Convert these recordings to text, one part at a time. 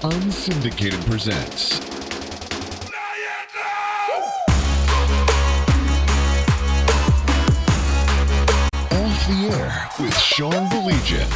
Unsyndicated presents Off the Air with Sean Belegian.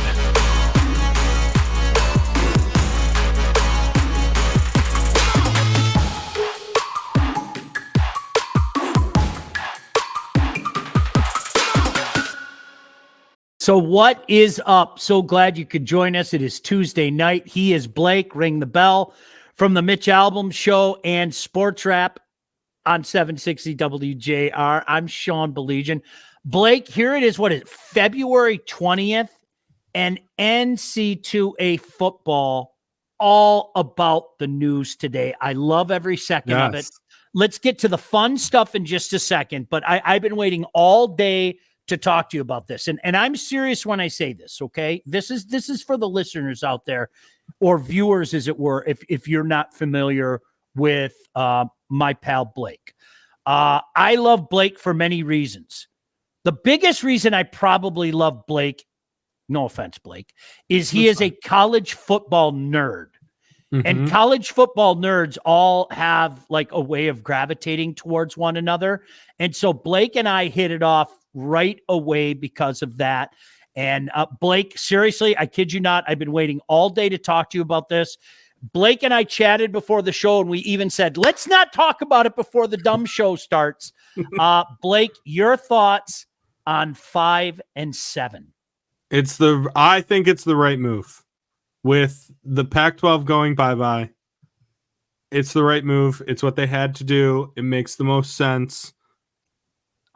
So what is up? So glad you could join us. It is Tuesday night. He is Blake. Ring the bell from the Mitch Albom Show and Sports Wrap on 760 WJR. I'm Sean Belegian. Blake, here it is. What is it? February 20th and NC2A football, all about the news today. I love every second of it. Let's get to the fun stuff in just a second, but I've been waiting all day to talk to you about this. And I'm serious when I say this, okay? This is for the listeners out there, or viewers, as it were, if you're not familiar with my pal Blake. I love Blake for many reasons. The biggest reason I probably love Blake, no offense, Blake, is he is a college football nerd. Mm-hmm. And college football nerds all have like a way of gravitating towards one another. And so Blake and I hit it off right away because of that. And Blake, seriously, I kid you not, I've been waiting all day to talk to you about this. Blake and I chatted before the show, and we even said, let's not talk about it before the dumb show starts. Blake, your thoughts on 5 and 7? I think it's the right move. With the Pac-12 going bye-bye, it's the right move. It's what they had to do. It makes the most sense.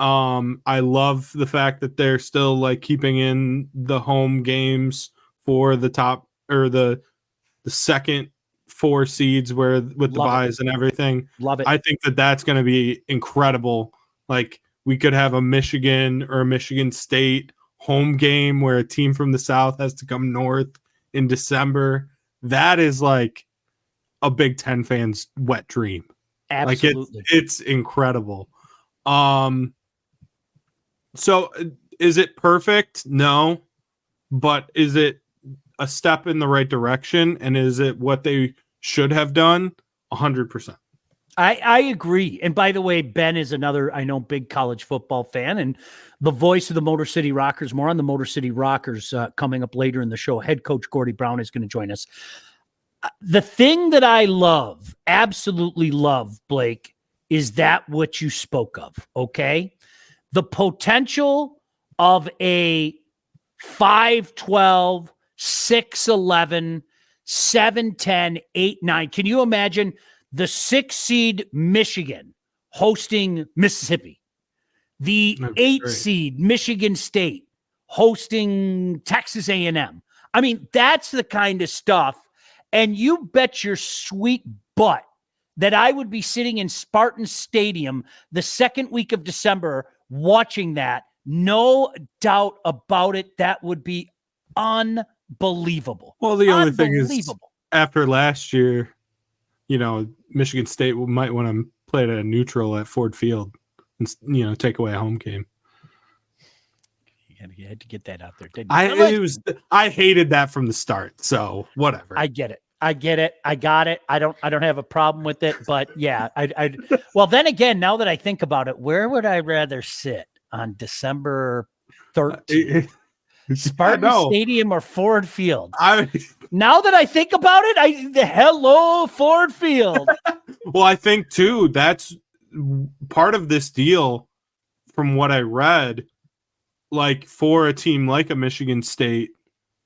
I love the fact that they're still like keeping in the home games for the top or the second 4 seeds with the buys and everything. Love it. I think that's going to be incredible. Like we could have a Michigan or a Michigan State home game where a team from the South has to come north in December. That is like a Big Ten fan's wet dream. Absolutely. Like it's incredible. So is it perfect? No. But is it a step in the right direction? And is it what they should have done? 100%. I agree. And by the way, Ben is another, I know, big college football fan and the voice of the Motor City Rockers. More on the Motor City Rockers coming up later in the show. Head coach Gordie Brown is going to join us. The thing that I love, absolutely love, Blake, is that what you spoke of, okay? The potential of a 5-12, 6-11, 7-10, 8-9. Can you imagine the 6 seed Michigan hosting Mississippi? The 8 seed Michigan State hosting Texas A&M. I mean, that's the kind of stuff. And you bet your sweet butt that I would be sitting in Spartan Stadium the second week of December watching that. No doubt about it. That would be unbelievable. Well, the only thing is, after last year, Michigan State might want to play it at a neutral at Ford Field and, take away a home game. You had to get that out there, didn't you? I hated that from the start, so whatever. I get it. I got it. I don't have a problem with it, but yeah, well, then again, now that I think about it, where would I rather sit on December 13th? Spartan Stadium or Ford Field? Now that I think about it, hello, Ford Field. Well, I think too, that's part of this deal from what I read, like for a team like a Michigan State,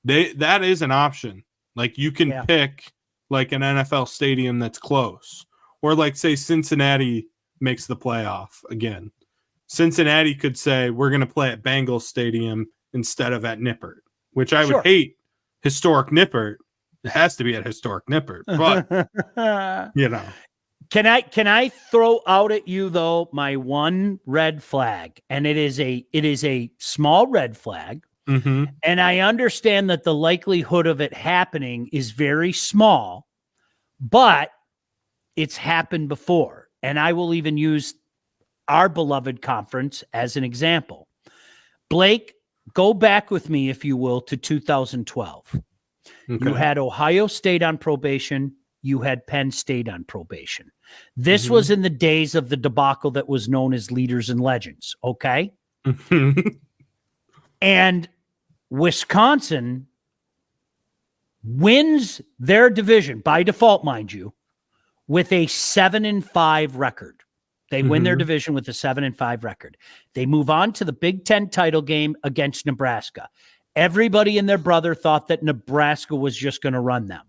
that is an option. Like you can pick like an NFL stadium that's close, or like say Cincinnati makes the playoff again. Cincinnati could say we're going to play at Bengals Stadium instead of at Nippert, which I would hate. Historic Nippert. It has to be at historic Nippert, but Can I throw out at you though my one red flag, and it is a small red flag. Mm-hmm. And I understand that the likelihood of it happening is very small, but it's happened before. And I will even use our beloved conference as an example. Blake, go back with me, if you will, to 2012. You Okay. had Ohio State on probation. You had Penn State on probation. This Mhm. was in the days of the debacle that was known as Leaders and Legends, okay? And Wisconsin wins their division by default, mind you, with a 7-5 record. They win their Mhm. division with a 7-5 record. They move on to the Big Ten title game against Nebraska. Everybody and their brother thought that Nebraska was just going to run them.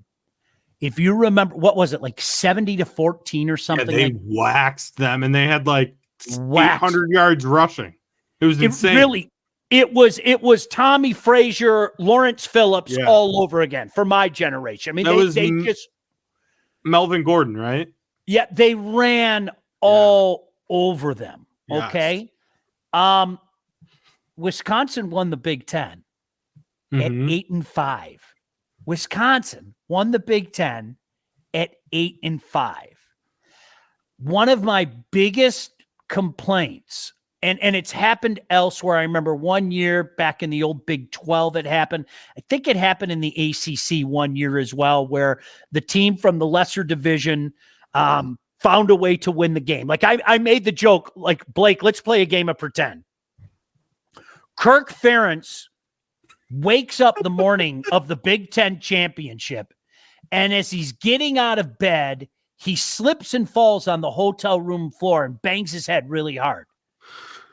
If you remember, what was it, like 70-14 or Yeah, something? they like waxed them, and they had like waxed. 800 yards rushing. It was insane. It was Tommy Frazier, Lawrence Phillips Yeah. all over again for my generation. I mean, That was they just, Melvin Gordon, right? yeah, they ran all over them. Yes. Okay. Wisconsin won the Big Ten at Mhm. 8-5. Wisconsin won the Big Ten at 8-5. One of my biggest complaints, and it's happened elsewhere. I remember one year back in the old Big 12, it happened. I think it happened in the ACC one year as well, where the team from the lesser division found a way to win the game. Like I made the joke, like, Blake, let's play a game of pretend. Kirk Ferentz wakes up the morning of the Big Ten championship, and as he's getting out of bed, he slips and falls on the hotel room floor and bangs his head really hard.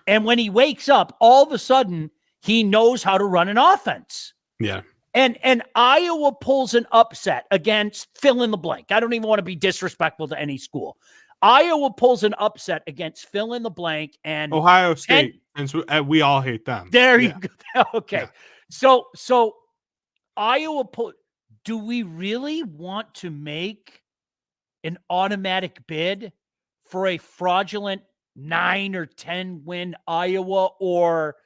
And when he wakes up, all of a sudden, he knows how to run an offense. Yeah. And Iowa pulls an upset against fill in the blank. I don't even want to be disrespectful to any school. Iowa pulls an upset against fill in the blank, and Ohio State, and we all hate them. there you go. Okay. Yeah. So Iowa do we really want to make an automatic bid for a fraudulent 9 or 10 win Iowa or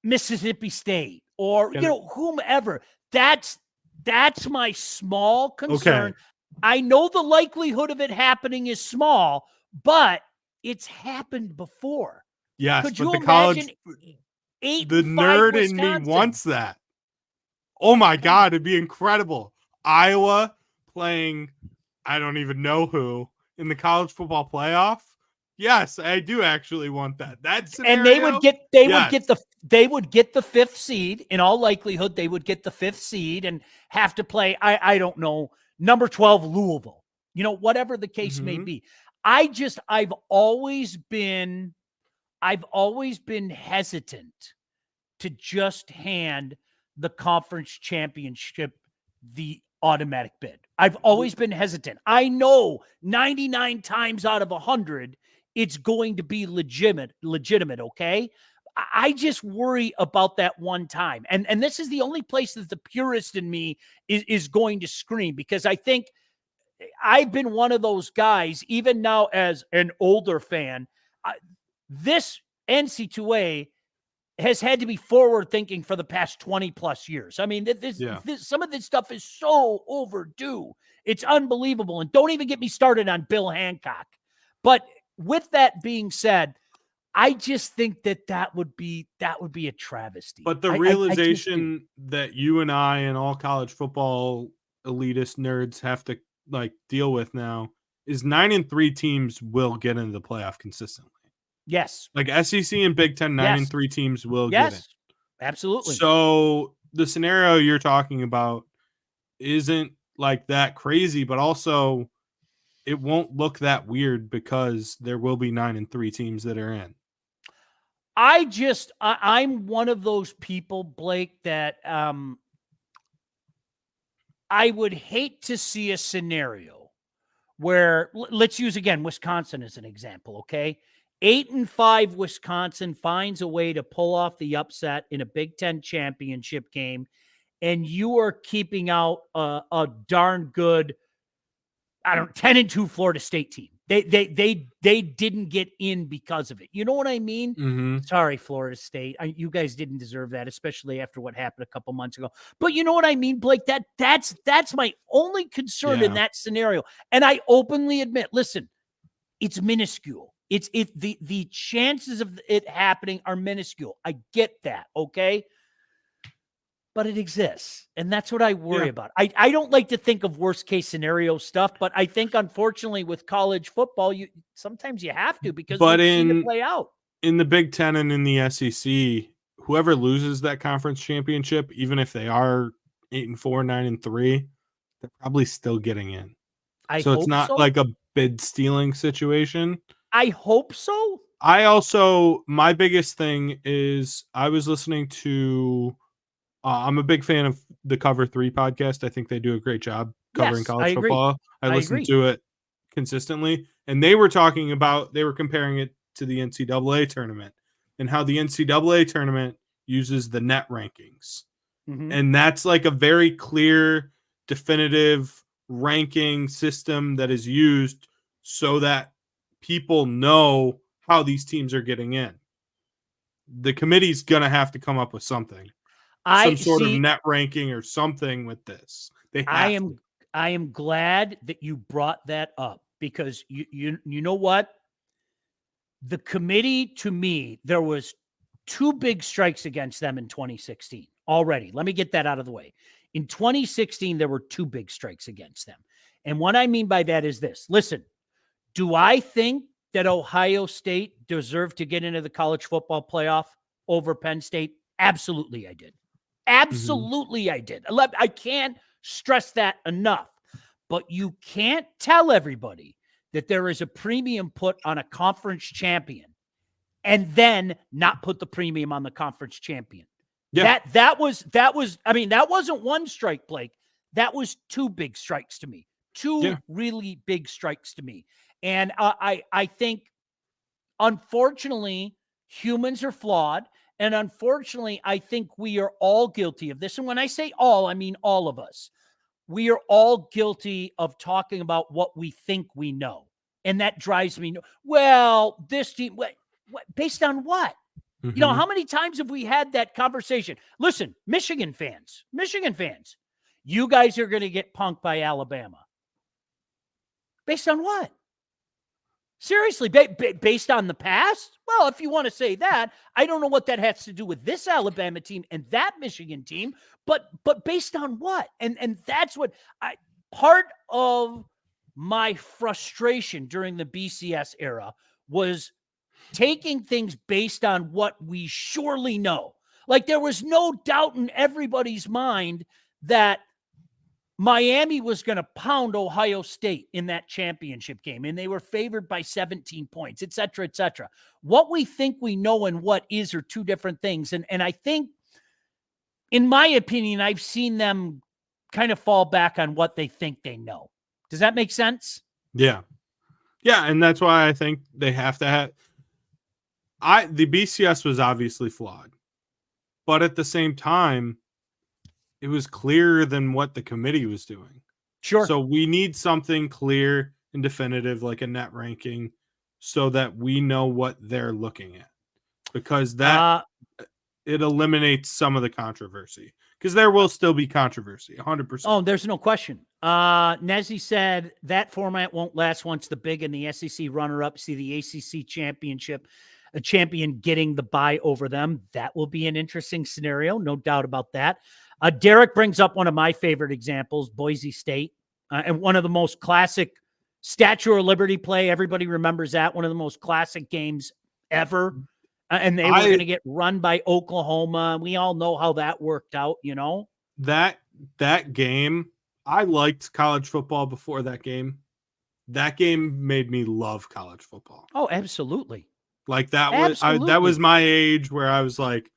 Mississippi State or whomever? That's my small concern. Okay. I know the likelihood of it happening is small, but it's happened before. Yes, Could but you the imagine college, 8-5 the nerd in me Wisconsin? wants that. Oh my God, it'd be incredible. Iowa playing, I don't even know who, in the college football playoff. Yes, I do actually want that. That scenario, and they would get the 5th seed. In all likelihood, they would get the 5th seed and have to play, I don't know, number 12 Louisville. Whatever the case may be. I've always been hesitant to just hand the conference championship the automatic bid. I've always been hesitant. I know 99 times out of 100 it's going to be legitimate, okay? I just worry about that one time. And this is the only place that the purist in me is going to scream, because I think I've been one of those guys, even now as an older fan, this NC2A has had to be forward thinking for the past 20 plus years. I mean, some of this stuff is so overdue. It's unbelievable. And don't even get me started on Bill Hancock. But with that being said, I just think that would be a travesty. But the realization that you and I and all college football elitist nerds have to deal with now is 9-3 teams will get into the playoff consistently. Yes. Like SEC and Big Ten, 9-3 teams will get it. Absolutely. So the scenario you're talking about isn't that crazy, but also it won't look that weird because there will be 9-3 teams that are in. I'm one of those people, Blake, that I would hate to see a scenario where, let's use again Wisconsin as an example, okay? 8-5 Wisconsin finds a way to pull off the upset in a Big Ten championship game, and you are keeping out a darn good, 10-2 Florida State team. They didn't get in because of it. You know what I mean? Mm-hmm. Sorry, Florida State. You guys didn't deserve that, especially after what happened a couple months ago. But you know what I mean, Blake? That's my only concern in that scenario. And I openly admit, listen, it's minuscule. The chances of it happening are minuscule. I get that, okay? but it exists. And that's what I worry Yeah. about. I don't like to think of worst case scenario stuff, but I think unfortunately with college football, sometimes you have to, because But we've seen it play out. in the Big Ten and in the SEC, whoever loses that conference championship, even if they are 8-4, 9-3, they're probably still getting in. I So it's hope not so. like a bid stealing situation. I hope so. My biggest thing is I was listening to, I'm a big fan of the Cover 3 podcast. I think they do a great job covering Yes, I college agree. football. I I listen agree. to it consistently. And they were comparing it to the NCAA tournament and how the NCAA tournament uses the net rankings. Mhm. And that's like a very clear, definitive ranking system that is used so that people know how these teams are getting in. The committee's going to have to come up with something, some sort of net ranking or something with this. They have to. I am glad that you brought that up, because you know what? The committee, to me, there was 2 big strikes against them in 2016 already. Let me get that out of the way. In 2016, there were 2 big strikes against them. And what I mean by that is this. Listen, do I think that Ohio State deserved to get into the college football playoff over Penn State? Absolutely, I did. Absolutely, I did. I can't stress that enough. But you can't tell everybody that there is a premium put on a conference champion and then not put the premium on the conference champion. Yeah. That was, I mean, that wasn't 1 strike, Blake. That was 2 big strikes to me. 2 really big strikes to me. And I think, unfortunately, humans are flawed. And unfortunately, I think we are all guilty of this. And when I say all, I mean all of us. We are all guilty of talking about what we think we know. And that drives me. Well, this team, what based on what? Mm-hmm. You know, how many times have we had that conversation? Listen, Michigan fans, you guys are going to get punked by Alabama. Based on what? Seriously, based on the past? Well, if you want to say that, I don't know what that has to do with this Alabama team and that Michigan team, but based on what? And that's what part of my frustration during the BCS era was taking things based on what we surely know. Like, there was no doubt in everybody's mind that Miami was going to pound Ohio State in that championship game, and they were favored by 17 points, et cetera, et cetera. What we think we know and what is are 2 different things. And I think, in my opinion, I've seen them kind of fall back on what they think they know. Does that make sense? Yeah. Yeah, and that's why I think they have to have the BCS was obviously flawed. But at the same time, it was clearer than what the committee was doing. Sure. So we need something clear and definitive, like a net ranking, so that we know what they're looking at. Because that it eliminates some of the controversy. Because there will still be controversy, 100%. Oh, there's no question. Nezzy said that format won't last once the big and the SEC runner-up see the ACC championship, a champion getting the bye over them. That will be an interesting scenario, no doubt about that. Derek brings up one of my favorite examples, Boise State, and one of the most classic Statue of Liberty play. Everybody remembers that, one of the most classic games ever. And they were going to get run by Oklahoma. We all know how that worked out, you know? That game, I liked college football before that game. That game made me love college football. Oh, absolutely. Like that was my age where I was like,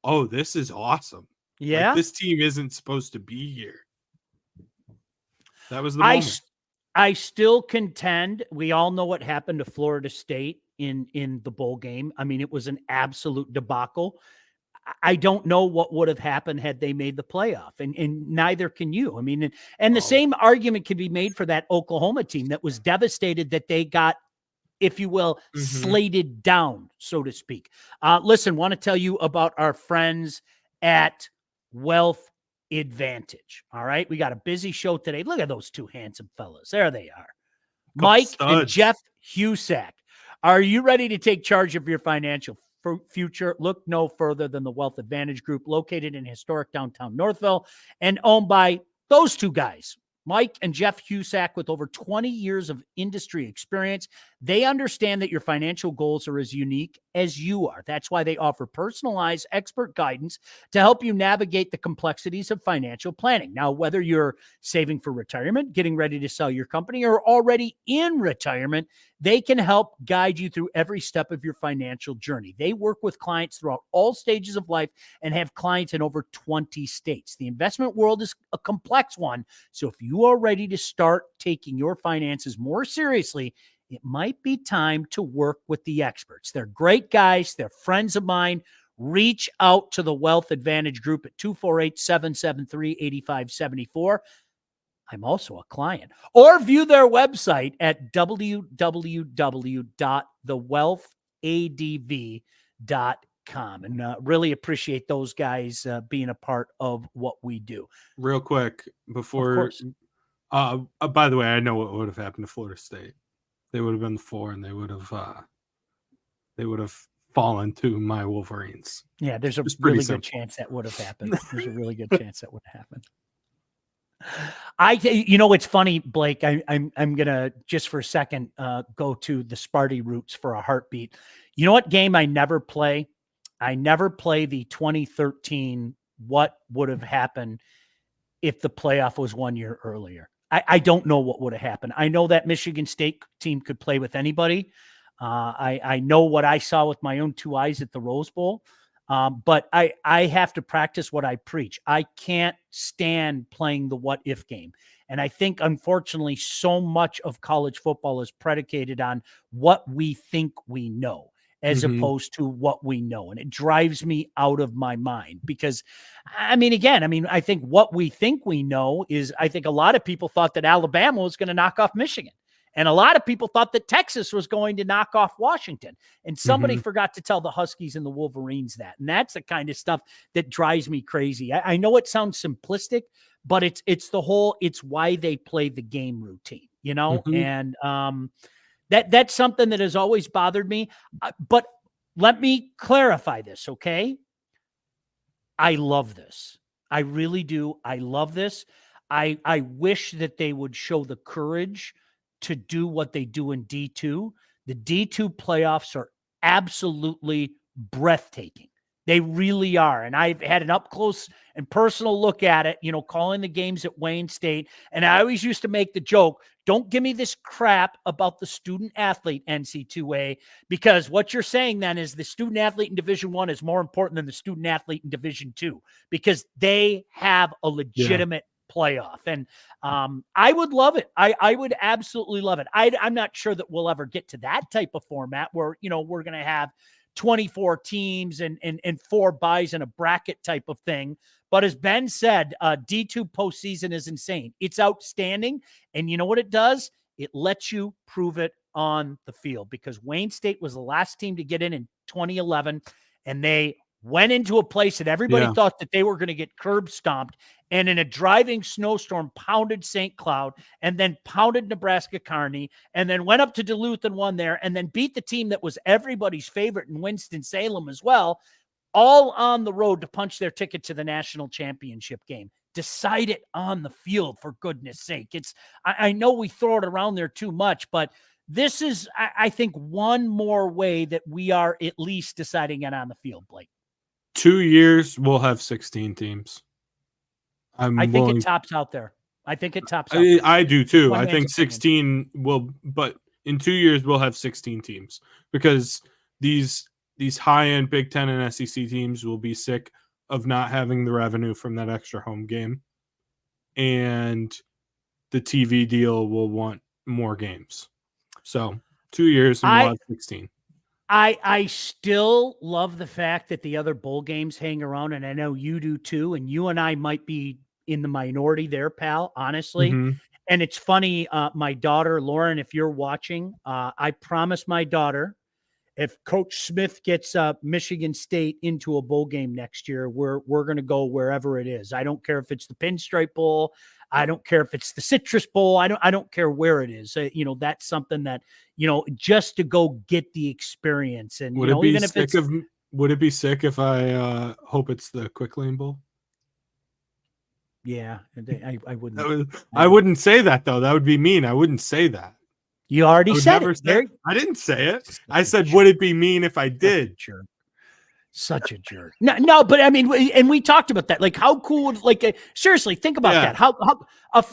oh, this is awesome. Yeah. Like, this team isn't supposed to be here. That was the moment. I still contend, we all know what happened to Florida State in the bowl game. I mean, it was an absolute debacle. I don't know what would have happened had they made the playoff, and neither can you. I mean, and the same argument can be made for that Oklahoma team that was devastated that they got, if you will, slated down, so to speak. Listen, want to tell you about our friends at Wealth Advantage. All right. We got a busy show today. Look at those 2 handsome fellas. There they are. Mike and Jeff Husak. Are you ready to take charge of your financial future, look no further than the Wealth Advantage Group, located in historic downtown Northville and owned by those two guys, Mike and Jeff Husak, with over 20 years of industry experience. They understand that your financial goals are as unique as you are. That's why they offer personalized expert guidance to help you navigate the complexities of financial planning. Now, whether you're saving for retirement, getting ready to sell your company, or already in retirement, they can help guide you through every step of your financial journey. They work with clients throughout all stages of life and have clients in over 20 states. The investment world is a complex one, so if you are ready to start taking your finances more seriously, it might be time to work with the experts. They're great guys. They're friends of mine. Reach out to the Wealth Advantage Group at 248-773-8574. I'm also a client. Or view their website at www.thewealthadv.com. And really appreciate those guys being a part of what we do. Real quick, before, by the way, I know what would have happened to Florida State. They would have been the 4, and they would have fallen to my Wolverines. Yeah, there's a really good chance that would have happened. There's a really good chance that would have happened. It's funny, Blake. I'm gonna just for a second go to the Sparty roots for a heartbeat. You know what game I never play? I never play the 2013. What would have happened if the playoff was 1 year earlier? I don't know what would have happened. I know that Michigan State team could play with anybody. I know what I saw with my own 2 eyes at the Rose Bowl. But I have to practice what I preach. I can't stand playing the what if game. And I think, unfortunately, so much of college football is predicated on what we think we know as opposed to what we know. And it drives me out of my mind because, I think what we think we know is, I think a lot of people thought that Alabama was going to knock off Michigan. And a lot of people thought that Texas was going to knock off Washington. And somebody forgot to tell the Huskies and the Wolverines that. And that's the kind of stuff that drives me crazy. I know it sounds simplistic, but it's why they play the game routine, And that's something that has always bothered me. But let me clarify this, okay? I love this. I really do. I love this. I wish that they would show the courage to do what they do in D2. The D2 playoffs are absolutely breathtaking. They really are. And I've had an up close and personal look at it, calling the games at Wayne State. And I always used to make the joke, don't give me this crap about the student athlete NC2A, because what you're saying then is the student athlete in Division I is more important than the student athlete in Division II, because they have a legitimate playoff. And I would love it. I would absolutely love it. I'm not sure that we'll ever get to that type of format where, we're going to have 24 teams and 4 buys in a bracket type of thing. But as Ben said, D2 postseason is insane. It's outstanding. And you know what it does? It lets you prove it on the field, because Wayne State was the last team to get in 2011, and they went into a place that everybody thought that they were going to get curb stomped, and in a driving snowstorm pounded St. Cloud, and then pounded Nebraska Kearney, and then went up to Duluth and won there, and then beat the team that was everybody's favorite in Winston-Salem as well, all on the road to punch their ticket to the national championship game. Decide it on the field, for goodness sake. I know we throw it around there too much, but this is, I think, one more way that we are at least deciding it on the field, Blake. 2 years, we'll have 16 teams. I think it tops out there. I think it tops out there. I do too. One I think 16 will, but in 2 years, we'll have 16 teams, because these high-end Big Ten and SEC teams will be sick of not having the revenue from that extra home game. And the TV deal will want more games. So 2 years and we'll have 16. I still love the fact that the other bowl games hang around, and I know you do too, and you and I might be in the minority there, pal, honestly. And it's funny, my daughter, Lauren, if you're watching, I promised my daughter, if Coach Smith gets Michigan State into a bowl game next year, we're going to go wherever it is. I don't care if it's the Pinstripe Bowl. I don't care if it's the Citrus Bowl. I don't care where it is. That's something that, just to go get the experience. And would it be sick of Would it be sick if I hope it's the Quick Lane Bowl? Yeah, I wouldn't. I wouldn't say that though. That would be mean. I wouldn't say that. You already I would said never it. say. I didn't say it. Such I a said, jerk. would it be mean if I did? Such a jerk. No, but I mean, and we talked about that. Like, how cool would, like, seriously, think about that. How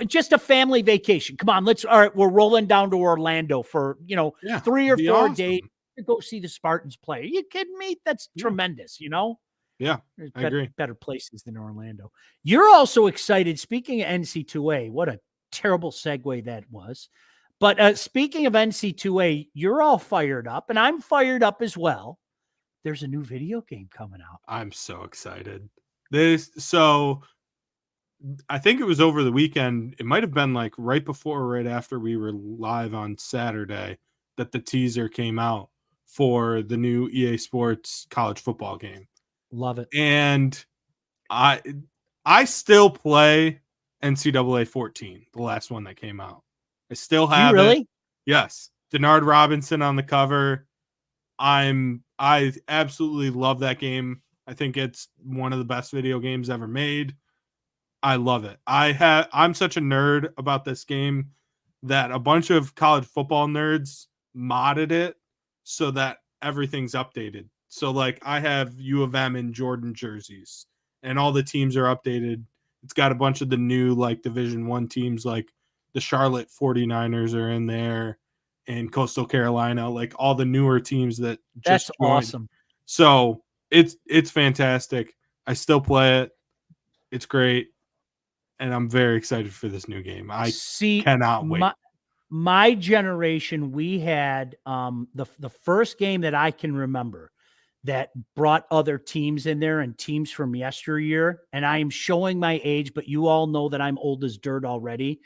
just a family vacation. Come on, all right, we're rolling down to Orlando for, 3 or 4 days to go see the Spartans play. Are you kidding me? That's tremendous, Yeah, There's I agree. better places than Orlando. You're also excited. Speaking of NC2A, what a terrible segue that was. But speaking of NC2A, you're all fired up, and I'm fired up as well. There's a new video game coming out. I'm so excited. So I think it was over the weekend. It might have been like right before or right after we were live on Saturday that the teaser came out for the new EA Sports college football game. Love it. And I still play NCAA 14, the last one that came out. I still have it. Yes. Denard Robinson on the cover. I absolutely love that game. I think it's one of the best video games ever made. I love it. I'm such a nerd about this game that a bunch of college football nerds modded it so that everything's updated. So like I have U of M and Jordan jerseys and all the teams are updated. It's got a bunch of the new like Division I teams, like the Charlotte 49ers are in there and Coastal Carolina, like all the newer teams that just That's joined. awesome. So it's fantastic. I still play it. It's great. And I'm very excited for this new game. I cannot wait. My generation, we had the first game that I can remember that brought other teams in there and teams from yesteryear. And I am showing my age, but you all know that I'm old as dirt already.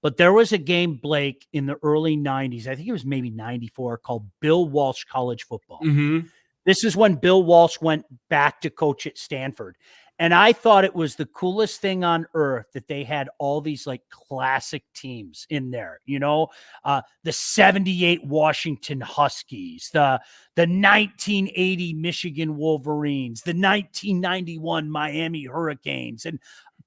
But there was a game, Blake, in the early 90s. I think it was maybe 94, called Bill Walsh College Football. Mm-hmm. This is when Bill Walsh went back to coach at Stanford. And I thought it was the coolest thing on earth that they had all these like classic teams in there, the 78 Washington Huskies, the 1980 Michigan Wolverines, the 1991 Miami Hurricanes. And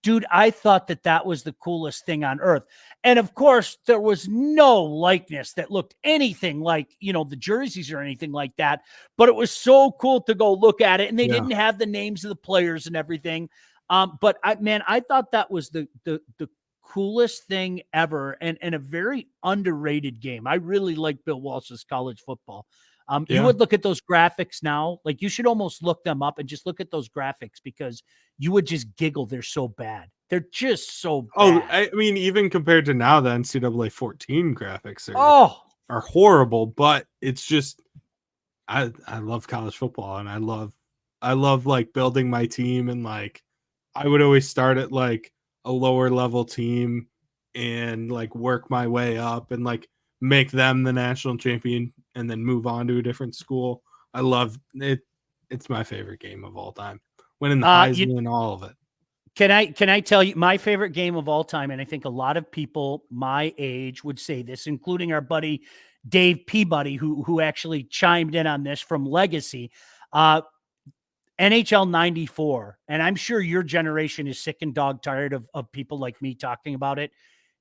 dude, I thought that was the coolest thing on earth. And of course, there was no likeness that looked anything like, the jerseys or anything like that. But it was so cool to go look at it. And they didn't have the names of the players and everything. But I thought that was the coolest thing ever and a very underrated game. I really like Bill Walsh's college football. You would look at those graphics now, like you should almost look them up and just look at those graphics because you would just giggle. They're so bad. They're just so bad. Oh, I mean, even compared to now, the NCAA 14 graphics are horrible, but it's just, I love college football and I love like building my team. And like, I would always start at like a lower level team and like work my way up and like make them the national champion and then move on to a different school. I love it. It's my favorite game of all time. Winning the Heisman and all of it. Can I tell you my favorite game of all time? And I think a lot of people my age would say this, including our buddy Dave Peabody, who actually chimed in on this from Legacy. NHL 94. And I'm sure your generation is sick and dog tired of people like me talking about it.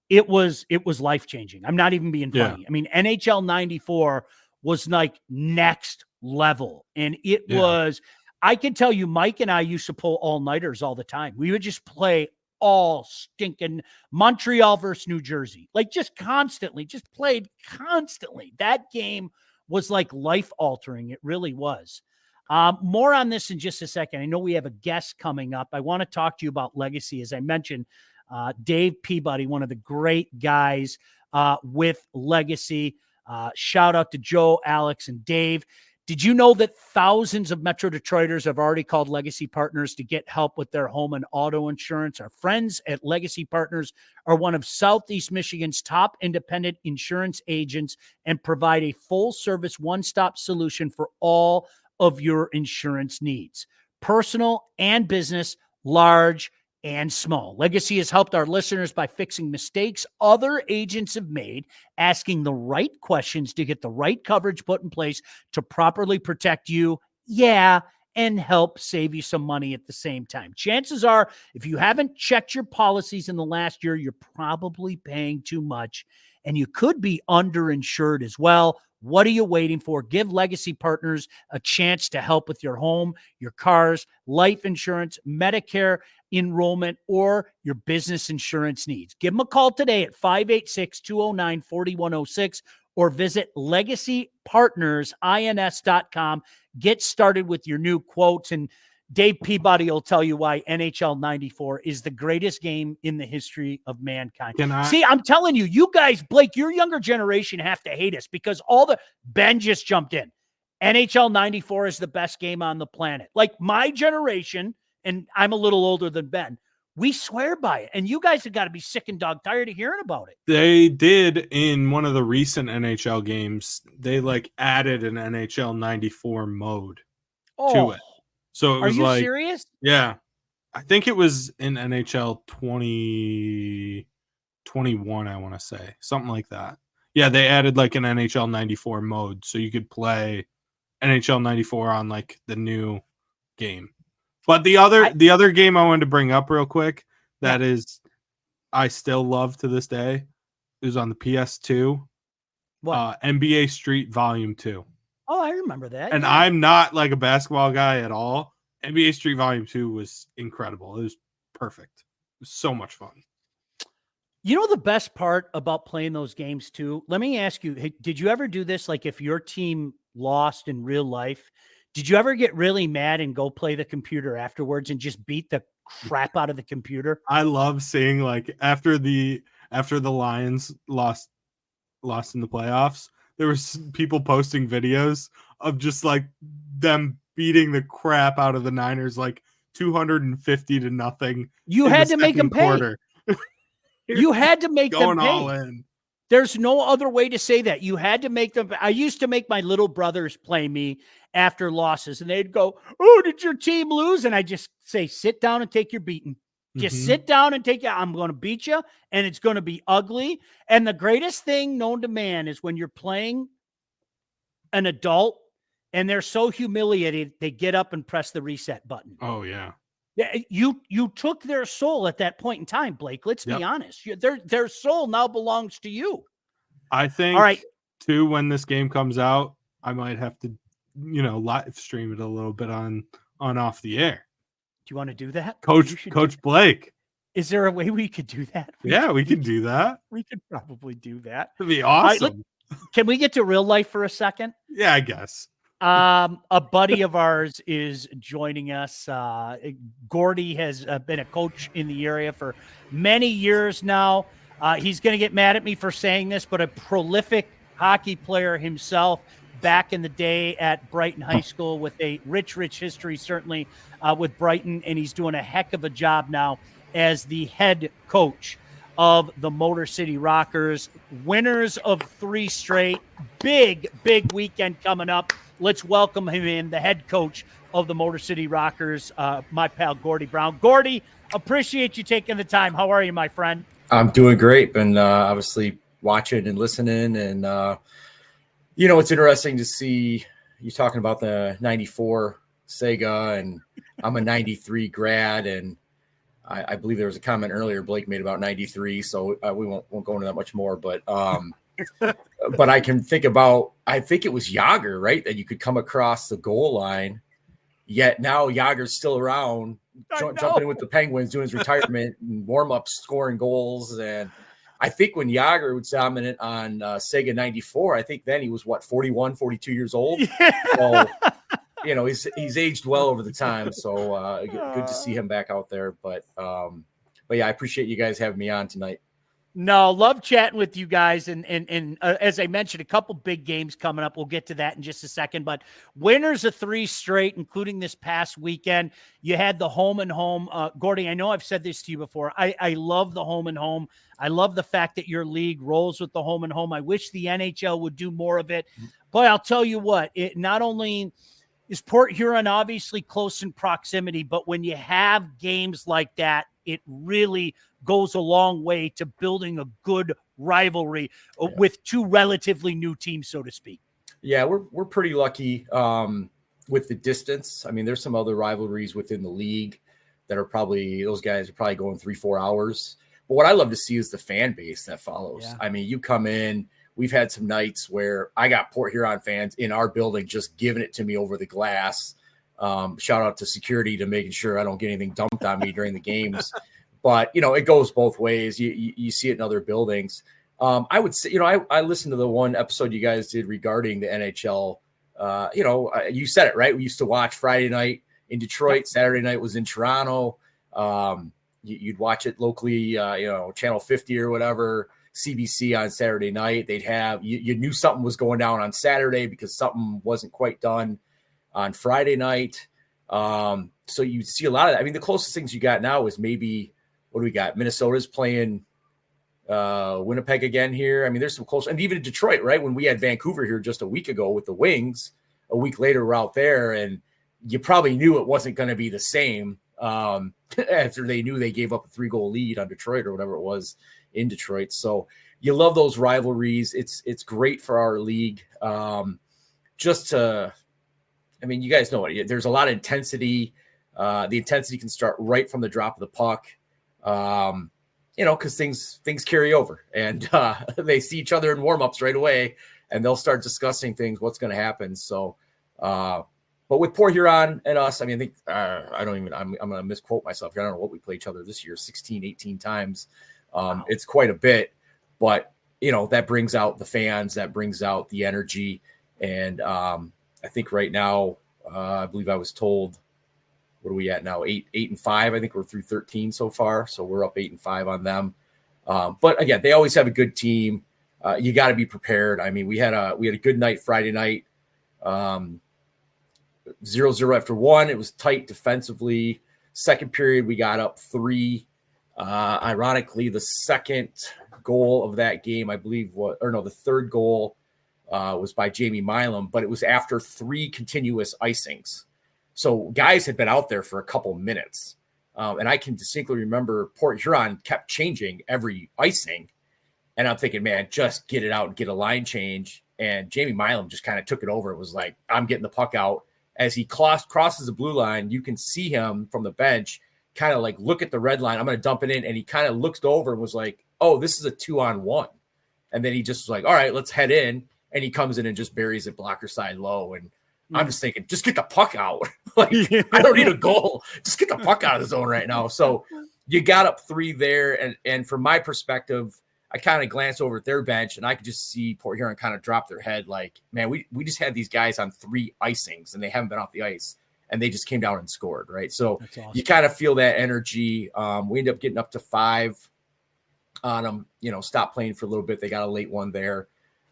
It was life-changing. I'm not even being funny. I mean, NHL 94 was like next level. And it was, I can tell you, Mike and I used to pull all-nighters all the time. We would just play all stinking Montreal versus New Jersey. Like just constantly, just played constantly. That game was like life-altering. It really was. More on this in just a second. I know we have a guest coming up. I want to talk to you about Legacy. As I mentioned, Dave Peabody, one of the great guys with Legacy. Shout out to Joe, Alex, and Dave. Did you know that thousands of Metro Detroiters have already called Legacy Partners to get help with their home and auto insurance? Our friends at Legacy Partners are one of Southeast Michigan's top independent insurance agents and provide a full-service one-stop solution for all of your insurance needs, personal and business, large and small. Legacy has helped our listeners by fixing mistakes other agents have made, asking the right questions to get the right coverage put in place to properly protect you, and help save you some money at the same time. Chances are, if you haven't checked your policies in the last year, you're probably paying too much, and you could be underinsured as well. What are you waiting for? Give Legacy Partners a chance to help with your home, your cars, life insurance, Medicare enrollment, or your business insurance needs. Give them a call today at 586-209-4106 or visit legacypartnersins.com. Get started with your new quotes, and Dave Peabody will tell you why NHL 94 is the greatest game in the history of mankind. See, I'm telling you, you guys, Blake, your younger generation have to hate us because Ben just jumped in. NHL 94 is the best game on the planet. Like my generation, and I'm a little older than Ben, we swear by it. And you guys have got to be sick and dog tired of hearing about it. They did in one of the recent NHL games. They added an NHL 94 mode to it. So it was Are you serious? Yeah. I think it was in NHL 2021, I want to say. Something like that. Yeah, they added an NHL 94 mode so you could play NHL 94 on the new game. But the other game I wanted to bring up real quick that is I still love to this day is on the PS2. What? NBA Street Volume 2. Oh, I remember that. And I'm not a basketball guy at all. NBA Street Volume 2 was incredible. It was perfect. It was so much fun. You know the best part about playing those games too? Let me ask you, did you ever do this? If your team lost in real life, did you ever get really mad and go play the computer afterwards and just beat the crap out of the computer? I love seeing after the Lions lost in the playoffs, there was people posting videos of just them beating the crap out of the Niners 250 to nothing. You had to make them pay. You had to make them pay. Going all in. There's no other way to say that. You had to make them. I used to make my little brothers play me after losses, and they'd go, "Oh, did your team lose?" And I just say, "Sit down and take your beating. Just sit down and take it. I'm going to beat you, and it's going to be ugly." And the greatest thing known to man is when you're playing an adult and they're so humiliated, they get up and press the reset button. Oh, yeah. You took their soul at that point in time, Blake. Let's be honest. Their soul now belongs to you. I think, all right, too, when this game comes out, I might have to, live stream it a little bit on off the air. Do you want to do that? Coach Blake. Is there a way we could do that? We could do that. We could probably do that. It'd be awesome. Can we get to real life for a second? Yeah, I guess. A buddy of ours is joining us. Gordie has been a coach in the area for many years now. He's going to get mad at me for saying this, but a prolific hockey player himself back in the day at Brighton High School with a rich history, certainly with Brighton. And he's doing a heck of a job now as the head coach of the Motor City Rockers, winners of 3 straight. Big weekend coming up. Let's welcome him in, the head coach of the Motor City Rockers, my pal Gordie Brown. Gordie, appreciate you taking the time. How are you, my friend? I'm doing great. Been obviously watching and listening, and it's interesting to see you talking about the 94 Sega, and I'm a 93 grad, and I believe there was a comment earlier Blake made about 93, so we won't go into that much more, but but I can think about, I think it was Yager, right? That you could come across the goal line, yet now Yager's still around, jumping in with the Penguins, doing his retirement and warm-ups, scoring goals. And I think when Yager was dominant on Sega 94, I think then he was, 41, 42 years old? Yeah. So, he's aged well over the time. So good to see him back out there. But yeah, I appreciate you guys having me on tonight. No, love chatting with you guys. And as I mentioned, a couple big games coming up. We'll get to that in just a second. But winners of 3 straight, including this past weekend. You had the home and home. Gordie, I know I've said this to you before. I love the home and home. I love the fact that your league rolls with the home and home. I wish the NHL would do more of it. But I'll tell you what, it not only is Port Huron obviously close in proximity, but when you have games like that, it really goes a long way to building a good rivalry with 2 relatively new teams, so to speak. Yeah, we're pretty lucky. with the distance. I mean, there's some other rivalries within the league that are probably, those guys are probably going 3-4 hours. But what I love to see is the fan base that follows. Yeah. I mean, you come in, we've had some nights where I got Port Huron fans in our building just giving it to me over the glass. Shout out to security to making sure I don't get anything dumped on me during the games. But, you know, it goes both ways. You see it in other buildings. I would say, you know, I listened to the one episode you guys did regarding the NHL. You know, you said it, right? We used to watch Friday night in Detroit. Saturday night was in Toronto. You'd watch it locally, you know, Channel 50 or whatever, CBC on Saturday night. They'd have, you knew something was going down on Saturday because something wasn't quite done on Friday night. So you see a lot of that. I mean, the closest things you got now is maybe, what do we got? Minnesota's playing Winnipeg again here. I mean, there's some close, and even in Detroit, right? When we had Vancouver here just a week ago with the Wings, a week later we're out there, and you probably knew it wasn't going to be the same after they knew they gave up a 3-goal lead on Detroit or whatever it was in Detroit. So you love those rivalries. It's great for our league. Just to, I mean, you guys know it. There's a lot of intensity. The intensity can start right from the drop of the puck. You know, because things carry over, and they see each other in warmups right away, and they'll start discussing things, what's going to happen. So, but with Port Huron and us, I mean, I think I'm going to misquote myself here. I don't know what we play each other this year, 16, 18 times. Wow. It's quite a bit, but you know, that brings out the fans, that brings out the energy, and I think right now, I believe I was told, what are we at now? 8-5. I think we're through 13 so far. So we're up 8-5 on them. But again, they always have a good team. You got to be prepared. I mean, we had a good night Friday night. 0-0 after one. It was tight defensively. Second period, we got up 3. Ironically, the second goal of that game, I believe, the third goal was by Jamie Milam, but it was after 3 continuous icings. So guys had been out there for a couple minutes. And I can distinctly remember Port Huron kept changing every icing. And I'm thinking, man, just get it out and get a line change. And Jamie Milam just kind of took it over. It was like, I'm getting the puck out. As he crosses the blue line, you can see him from the bench kind of like look at the red line. I'm going to dump it in. And he kind of looked over and was like, oh, this is a 2-on-1. And then he just was like, all right, let's head in. And he comes in and just buries it blocker side low. And I'm just thinking, just get the puck out. Like, I don't need a goal. Just get the puck out of the zone right now. So you got up 3 there. And from my perspective, I kind of glanced over at their bench and I could just see Port Huron kind of drop their head. Like, man, we just had these guys on 3 icings and they haven't been off the ice and they just came down and scored. Right. So awesome. You kind of feel that energy. We ended up getting up to 5 on them, you know, stopped playing for a little bit. They got a late one there.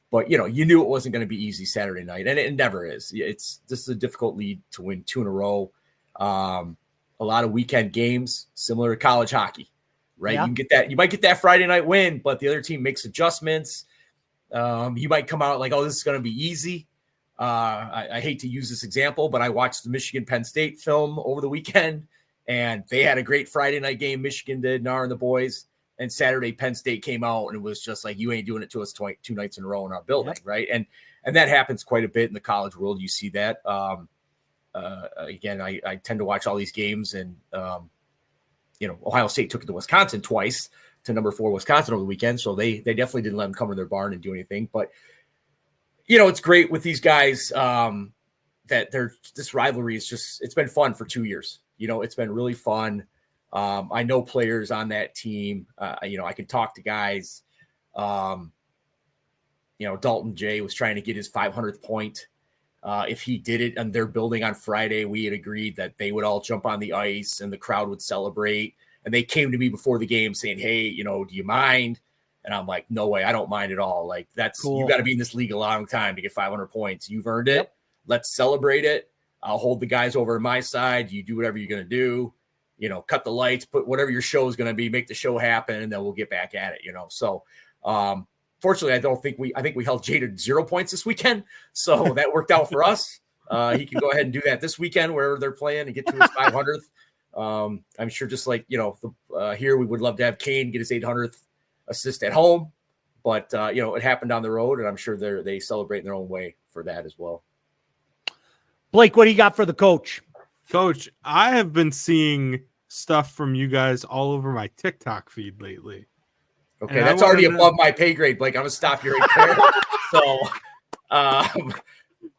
But, you know, you knew it wasn't going to be easy Saturday night, and it never is. This is a difficult lead to win 2 in a row. A lot of weekend games, similar to college hockey, right? Yeah. You might get that Friday night win, but the other team makes adjustments. You might come out like, oh, this is going to be easy. I hate to use this example, but I watched the Michigan-Penn State film over the weekend, and they had a great Friday night game. Michigan did, Nar and the boys. And Saturday, Penn State came out and it was just like, you ain't doing it to us 2 nights in a row in our building, right? And that happens quite a bit in the college world. You see that. Again, I tend to watch all these games, and you know, Ohio State took it to Wisconsin twice, to number 4 Wisconsin over the weekend, so they definitely didn't let them come to their barn and do anything. But you know, it's great with these guys that this rivalry is just, it's been fun for 2 years. You know, it's been really fun. I know players on that team. You know, I can talk to guys. You know, Dalton Jay was trying to get his 500th point. If he did it on their building on Friday, we had agreed that they would all jump on the ice and the crowd would celebrate. And they came to me before the game saying, hey, you know, do you mind? And I'm like, no way, I don't mind at all. Like, that's cool. You got to be in this league a long time to get 500 points. You've earned it. Yep. Let's celebrate it. I'll hold the guys over on my side. You do whatever you're going to do. You know, cut the lights, put whatever your show is going to be, make the show happen, and then we'll get back at it, you know. So, fortunately, I think we held Jay to 0 points this weekend. So that worked out for us. He can go ahead and do that this weekend, wherever they're playing, and get to his 500th. I'm sure just like, you know, here we would love to have Kane get his 800th assist at home, but, you know, it happened on the road, and I'm sure they celebrate in their own way for that as well. Blake, what do you got for the coach? Coach, I have been seeing stuff from you guys all over my TikTok feed lately. Okay, that's already above my pay grade, Blake. I'm gonna stop you right there. So,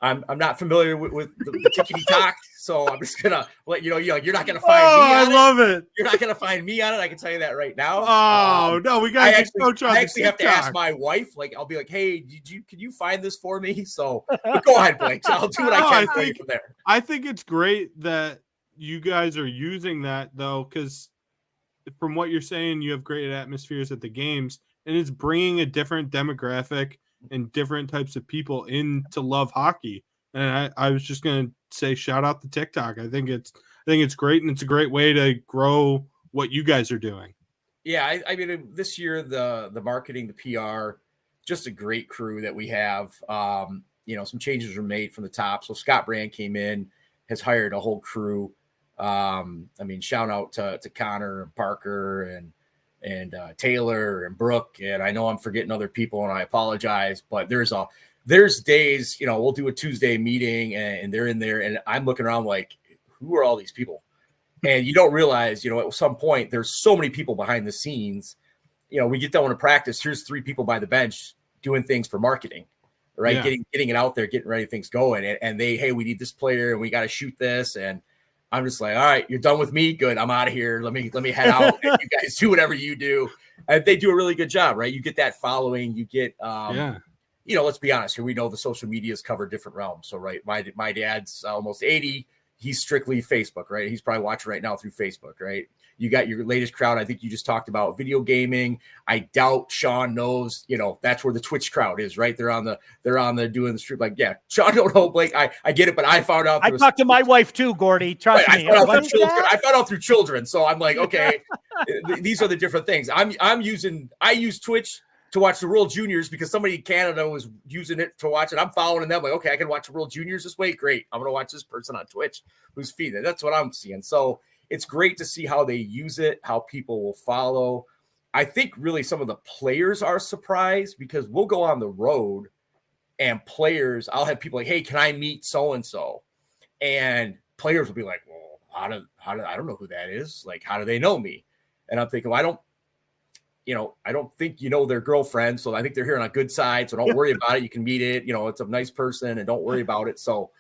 I'm not familiar with the tickety talk, so I'm just gonna let you know. You're not gonna find me. I love it. You're not gonna find me on it. I can tell you that right now. Oh no, we got to coach on I actually have to ask my wife. Like, I'll be like, "Hey, can you find this for me?" So, but go ahead, Blake. So I'll do what I can for you from there. I think it's great that you guys are using that though, because from what you're saying, you have great atmospheres at the games, and it's bringing a different demographic and different types of people in to love hockey. And I was just going to say, shout out to TikTok. I think it's great, and it's a great way to grow what you guys are doing. Yeah, I mean, this year the marketing, the PR, just a great crew that we have. Some changes were made from the top. So Scott Brand came in, has hired a whole crew. Shout out to Connor and Parker and Taylor and Brooke. And I know I'm forgetting other people, and I apologize, but there's days, we'll do a Tuesday meeting and they're in there, and I'm looking around like, who are all these people? And you don't realize, at some point there's so many people behind the scenes. We get done with a practice. Here's 3 people by the bench doing things for marketing, right? Yeah. Getting it out there, getting ready, things going. And hey, we need this player and we got to shoot this. And I'm just like, all right, you're done with me. Good. I'm out of here. Let me head out. And you guys do whatever you do. And they do a really good job, right? You get that following. You get, let's be honest here. We know the social medias cover different realms. So, right, my dad's almost 80. He's strictly Facebook, right? He's probably watching right now through Facebook, right? You got your latest crowd. I think you just talked about video gaming. I doubt Sean knows, that's where the Twitch crowd is, right? They're on the doing the stream. Like, yeah, Sean don't know, Blake. I get it, but I found out. I talked to my wife too, Gordie. Trust me. I found out through children. So I'm like, okay, these are the different things. I use Twitch to watch the World Juniors because somebody in Canada was using it to watch it. I'm following them. Like, okay, I can watch the World Juniors this way. Great. I'm going to watch this person on Twitch who's feeding it. That's what I'm seeing. So it's great to see how they use it, how people will follow. I think really some of the players are surprised because we'll go on the road and players, I'll have people like, hey, can I meet so-and-so? And players will be like, well, how do I don't know who that is. Like, how do they know me? And I'm thinking, well, I don't think their girlfriend, so I think they're here on a good side. So don't worry about it. You can meet it. It's a nice person, and don't worry about it. So,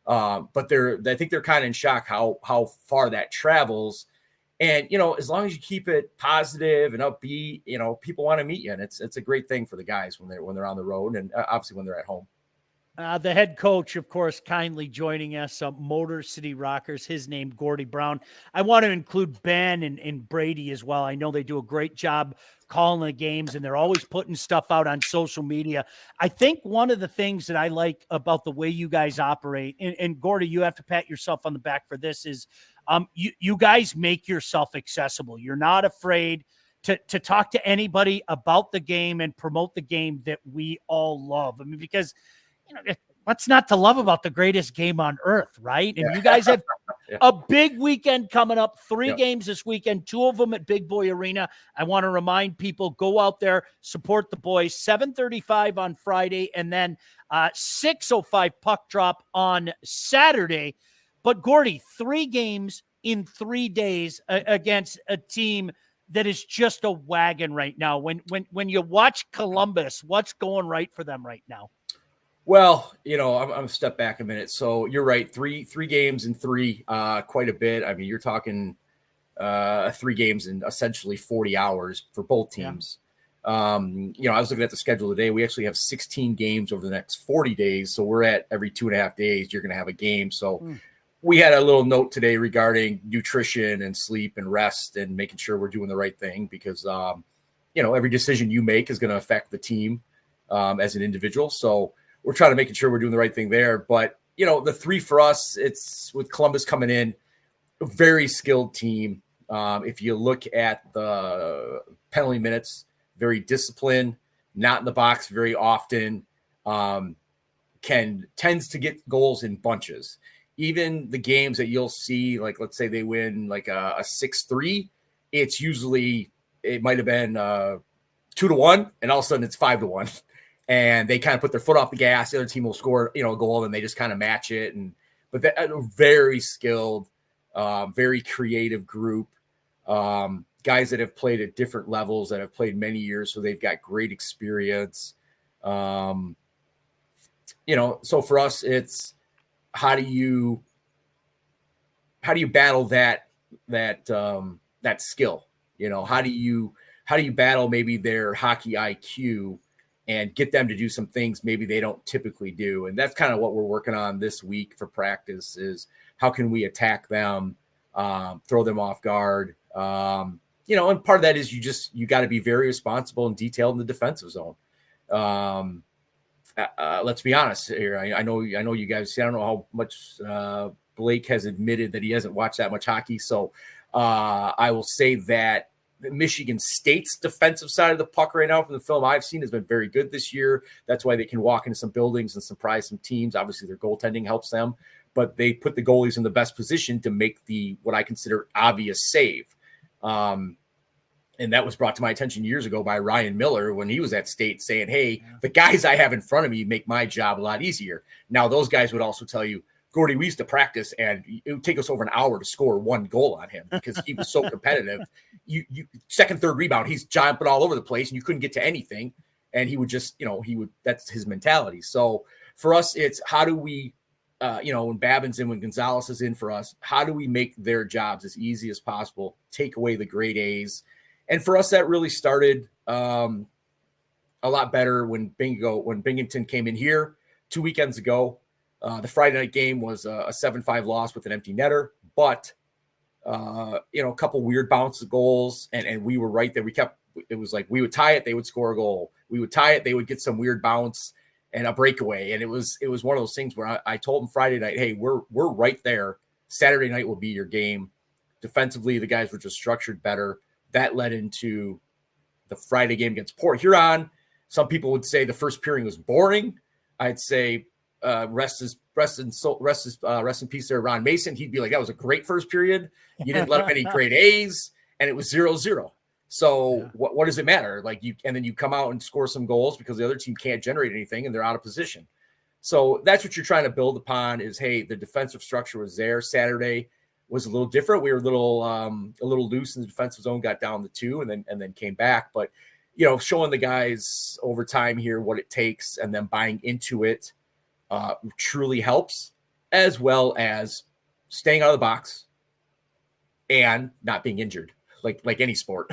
but I think they're kind of in shock how far that travels. And as long as you keep it positive and upbeat, people want to meet you, and it's a great thing for the guys when they're on the road, and obviously when they're at home. The head coach, of course, kindly joining us, Motor City Rockers, his name, Gordie Brown. I want to include Ben and Brady as well. I know they do a great job calling the games, and they're always putting stuff out on social media. I think one of the things that I like about the way you guys operate, and Gordie, you have to pat yourself on the back for this, is you guys make yourself accessible. You're not afraid to talk to anybody about the game and promote the game that we all love. I mean, because what's not to love about the greatest game on earth, right? And you guys have a big weekend coming up, 3 games this weekend, 2 of them at Big Boy Arena. I want to remind people, go out there, support the boys, 7:35 on Friday, and then 6:05 puck drop on Saturday. But Gordie, 3 games in 3 days against a team that is just a wagon right now. When you watch Columbus, what's going right for them right now? Well, I'm going to step back a minute. So you're right. Three games in 3, quite a bit. I mean, you're talking 3 games in essentially 40 hours for both teams. Yeah. I was looking at the schedule today. We actually have 16 games over the next 40 days. So we're at every 2.5 days, you're going to have a game. So we had a little note today regarding nutrition and sleep and rest and making sure we're doing the right thing because, every decision you make is going to affect the team as an individual. So we're trying to make sure we're doing the right thing there. But, the 3 for us, it's with Columbus coming in, a very skilled team. If you look at the penalty minutes, very disciplined, not in the box very often, tends to get goals in bunches. Even the games that you'll see, like let's say they win like a 6-3, it might have been 2-1, and all of a sudden it's 5-1. And they kind of put their foot off the gas. The other team will score, a goal, and they just kind of match it. but that a very skilled, very creative group. Guys that have played at different levels, that have played many years, so they've got great experience. So for us, it's how do you battle that skill? How do you battle maybe their hockey IQ and get them to do some things maybe they don't typically do? And that's kind of what we're working on this week for practice, is how can we attack them, throw them off guard. And part of that is you got to be very responsible and detailed in the defensive zone. Let's be honest here. I know you guys, I don't know how much Blake has admitted that he hasn't watched that much hockey. So I will say that Michigan State's defensive side of the puck right now, from the film I've seen, has been very good this year. That's why they can walk into some buildings and surprise some teams. Obviously, their goaltending helps them, but they put the goalies in the best position to make what I consider obvious save. And that was brought to my attention years ago by Ryan Miller when he was at State, saying, hey, the guys I have in front of me make my job a lot easier. Now, those guys would also tell you, Gordie, we used to practice, and it would take us over an hour to score one goal on him because he was so competitive. You second, third rebound, he's jumping all over the place, and you couldn't get to anything. And he would just, that's his mentality. So for us, it's how do we, when Babin's in, when Gonzalez is in for us, how do we make their jobs as easy as possible, take away the grade A's? And for us, that really started a lot better when Binghamton came in here 2 weekends ago. The Friday night game was a 7-5 loss with an empty netter, but a couple weird bounce goals, and we were right there. It was like we would tie it, they would score a goal. We would tie it, they would get some weird bounce and a breakaway. And it was one of those things where I told them Friday night, hey, we're right there. Saturday night will be your game. Defensively, the guys were just structured better. That led into the Friday game against Port Huron. Some people would say the first period was boring. I'd say rest in peace there, Ron Mason. He'd be like, that was a great first period. You didn't let him any grade A's, and it was 0-0. So what does it matter? And then you come out and score some goals because the other team can't generate anything and they're out of position. So that's what you're trying to build upon is, hey, the defensive structure was there. Saturday was a little different. We were a little loose in the defensive zone, got down to 2 and then came back. But, showing the guys over time here what it takes and then buying into it truly helps, as well as staying out of the box and not being injured like any sport.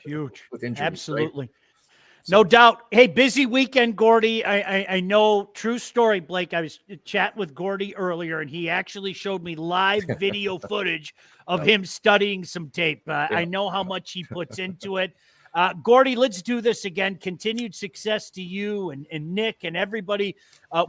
Huge. With injuries, absolutely. Right? No doubt. Hey, busy weekend, Gordie. I know, true story, Blake. I was chatting with Gordie earlier, and he actually showed me live video footage of him studying some tape. I know how much he puts into it. Gordie, let's do this again. Continued success to you and Nick and everybody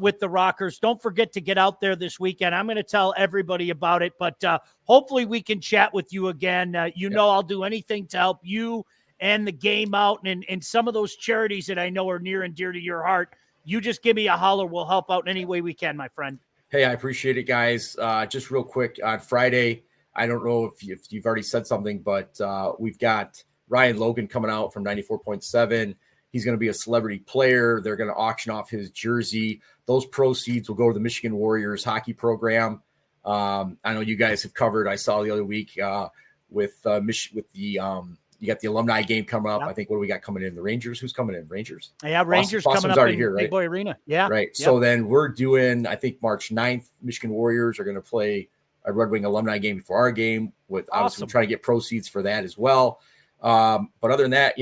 with the Rockers. Don't forget to get out there this weekend. I'm going to tell everybody about it, but hopefully we can chat with you again. I'll do anything to help you and the game out and some of those charities that I know are near and dear to your heart. You just give me a holler. We'll help out in any way we can, my friend. Hey, I appreciate it, guys. Just real quick, on Friday, I don't know if you've already said something, but we've got Ryan Logan coming out from 94.7. He's going to be a celebrity player. They're going to auction off his jersey. Those proceeds will go to the Michigan Warriors hockey program. I know you guys have covered. I saw the other week with the you got the alumni game coming up. Yep. I think what do we got coming in? The Rangers? Who's coming in? Rangers? Yeah, Rangers Boston's coming up already in here, right? Big Boy Arena. Yeah. Right. Yep. So then we're doing, I think, March 9th, Michigan Warriors are going to play a Red Wing alumni game before our game. With obviously we're trying to get proceeds for that as well. But other than that,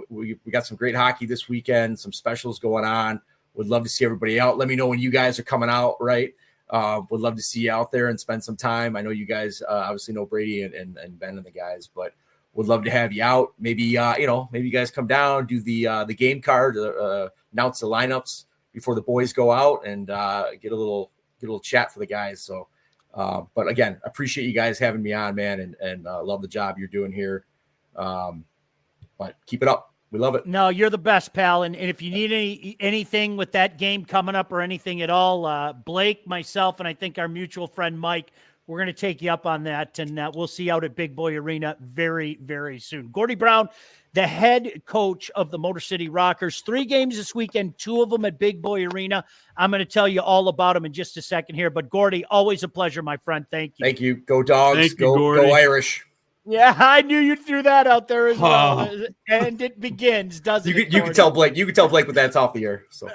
we got some great hockey this weekend, some specials going on. Would love to see everybody out. Let me know when you guys are coming out, right? Would love to see you out there and spend some time. I know you guys obviously know Brady and Ben and the guys, but would love to have you out. Maybe, maybe you guys come down, do the game card, announce the lineups before the boys go out and get a little chat for the guys. So, but again, appreciate you guys having me on, man. And love the job you're doing here. But keep it up. We love it. No, you're the best, pal. And if you need anything with that game coming up or anything at all, Blake, myself, and I think our mutual friend Mike, we're going to take you up on that, and we'll see you out at Big Boy Arena very, very soon. Gordie Brown, the head coach of the Motor City Rockers. 3 games this weekend, 2 of them at Big Boy Arena. I'm going to tell you all about them in just a second here. But Gordie, always a pleasure, my friend. Thank you. Thank you. Go Dogs. Thank you, go Gordie. Irish. Yeah, I knew you threw that out there as well. And it begins, doesn't it? You can tell Blake. You can tell Blake when that's off the air. So,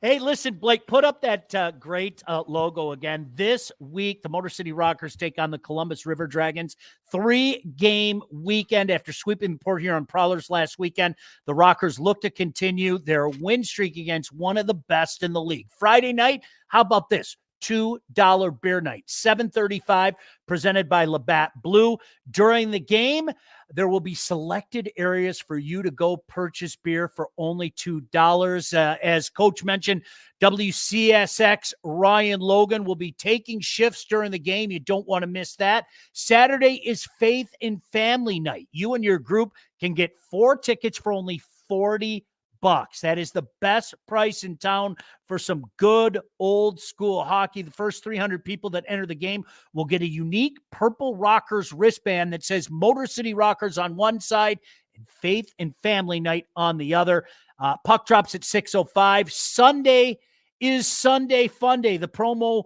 hey, listen, Blake, put up that great logo again. This week, the Motor City Rockers take on the Columbus River Dragons. 3-game weekend after sweeping the Port Huron Prowlers last weekend. The Rockers look to continue their win streak against one of the best in the league. Friday night, how about this? $2 beer night, 7:35, presented by Labatt Blue. During the game, there will be selected areas for you to go purchase beer for only $2. As Coach mentioned, WCSX Ryan Logan will be taking shifts during the game. You don't want to miss that. Saturday is Faith and Family Night. You and your group can get 4 tickets for only $40. That is the best price in town for some good old school hockey. The first 300 people that enter the game will get a unique purple Rockers wristband that says Motor City Rockers on one side and Faith and Family Night on the other. Puck drops at 6:05. Sunday is Sunday Fun Day. The promo